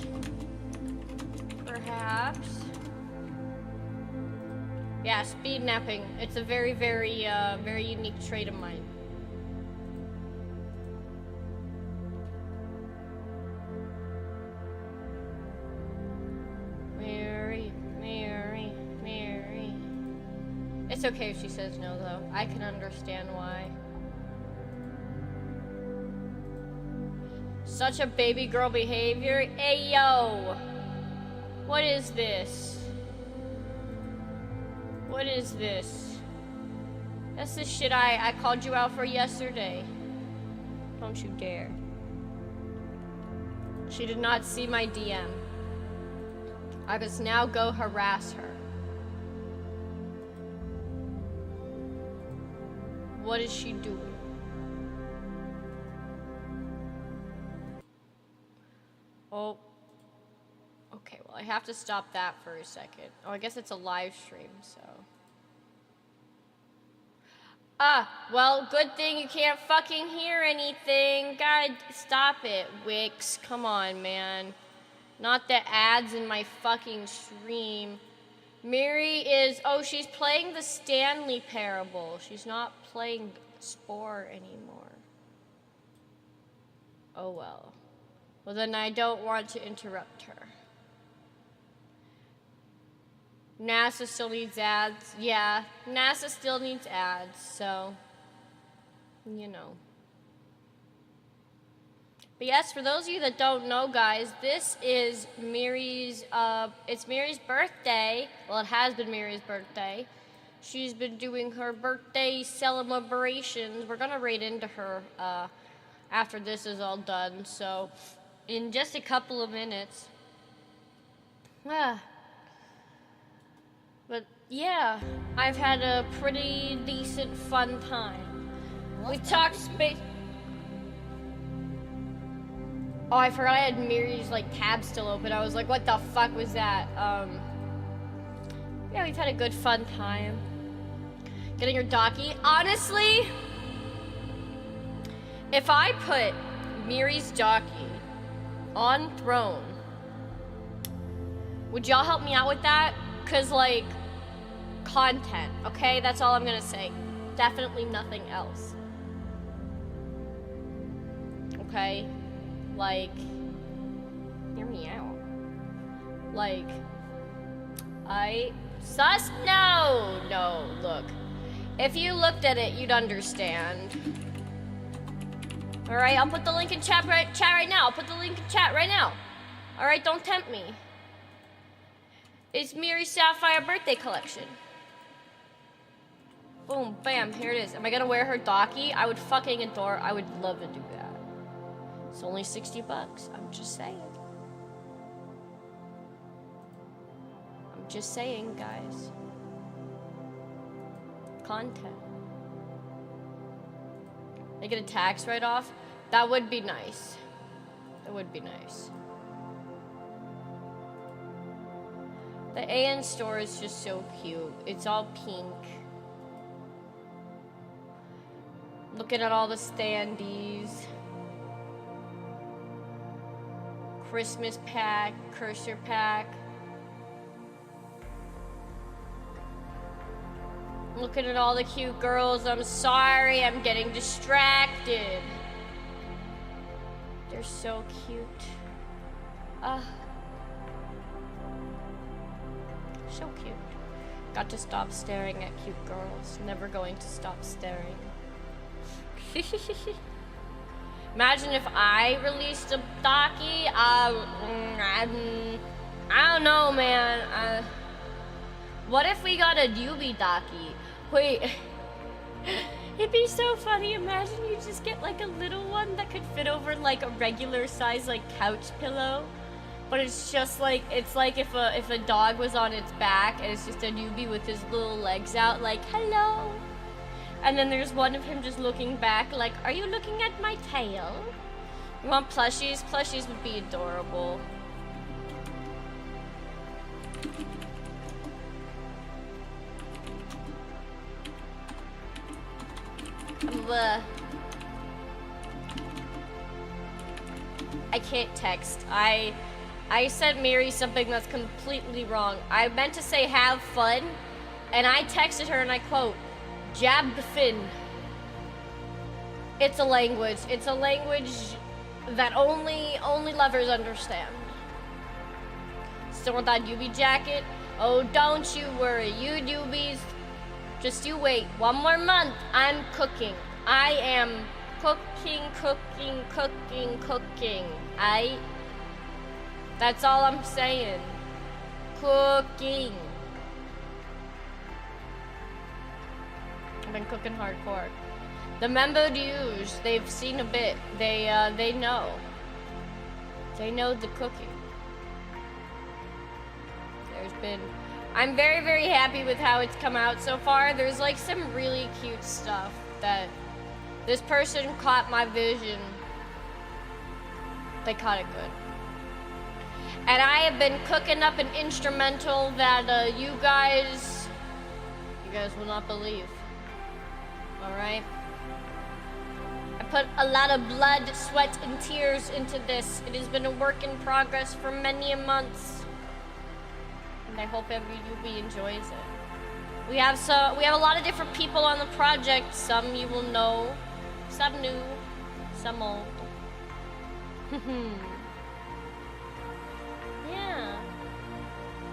Perhaps. Yeah, speed napping. It's a very, very, very unique trait of mine. Mary. It's okay if she says no, though. I can understand why. Such a baby girl behavior. Hey, yo! What is this? What is this? That's the shit I called you out for yesterday. Don't you dare. She did not see my DM. I must now go harass her. What is she doing? Oh. Okay, well, I have to stop that for a second. Oh, I guess it's a live stream, so. Well, good thing you can't fucking hear anything. God, stop it, Wix. Come on, man. Not the ads in my fucking stream. Miri is, she's playing the Stanley Parable. She's not playing Spore anymore. Oh, well. Well, then I don't want to interrupt her. NASA still needs ads. Yeah, NASA still needs ads, so, you know. But yes, for those of you that don't know, guys, this is Miri's, it's Miri's birthday. Well, it has been Miri's birthday. She's been doing her birthday celebrations. We're gonna raid into her, after this is all done, so, in just a couple of minutes. But yeah, I've had a pretty decent fun time. We talked space. Oh, I forgot I had Miri's tab still open. I was like, what the fuck was that? Yeah, we've had a good fun time. Getting her docky. Honestly, if I put Miri's docky on throne, Would y'all help me out with that? Cause like, content, okay? That's all I'm gonna say. Definitely nothing else. Okay? Like, hear me out. Like, no, look. If you looked at it, you'd understand. Alright, I'll put the link in chat right now. I'll put the link in chat right now. Alright, don't tempt me. It's Miri Sapphire birthday collection. Boom, bam, here it is. Am I gonna wear her docky? I would fucking adore, I would love to do that. It's only 60 bucks, I'm just saying. I'm just saying, guys. Content. They get a tax write-off? That would be nice. That would be nice. The AN store is just so cute. It's all pink. Looking at all the standees. Christmas pack, cursor pack. Looking at all the cute girls. I'm sorry, I'm getting distracted. They're so cute. So cute. Got to stop staring at cute girls. Never going to stop staring. Imagine if I released a docky. I don't know, man. What if we got a newbie docky? Wait. It'd be so funny. Imagine you just get like a little one that could fit over like a regular size like couch pillow. But it's just like, it's like if a dog was on its back and it's just a newbie with his little legs out like, hello. And then there's one of him just looking back like, are you looking at my tail? You want plushies? Plushies would be adorable. I can't text. I sent Miri something that's completely wrong. I meant to say have fun, and I texted her and I quote, jab the fin. It's a language. It's a language that only lovers understand. Still want that newbie jacket? Oh, don't you worry, you newbies. Just you wait. 1 more month. I'm cooking. I am cooking. That's all I'm saying. Cooking. I've been cooking hardcore. The member dues, they've seen a bit. They know. They know the cooking. I'm very, very happy with how it's come out so far. There's like some really cute stuff that this person caught my vision. They caught it good. And I have been cooking up an instrumental that you guys will not believe. Alright? I put a lot of blood, sweat, and tears into this. It has been a work in progress for many months. And I hope every newbie enjoys it. We have a lot of different people on the project. Some you will know, some new, some old. Yeah.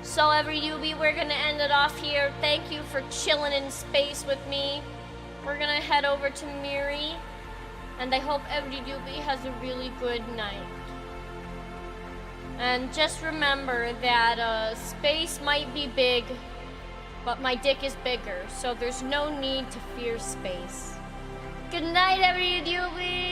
So every newbie, we're gonna end it off here. Thank you for chilling in space with me. We're gonna head over to Miri, and I hope every newbie has a really good night. And just remember that space might be big, but my dick is bigger, so there's no need to fear space. Good night, every newbie!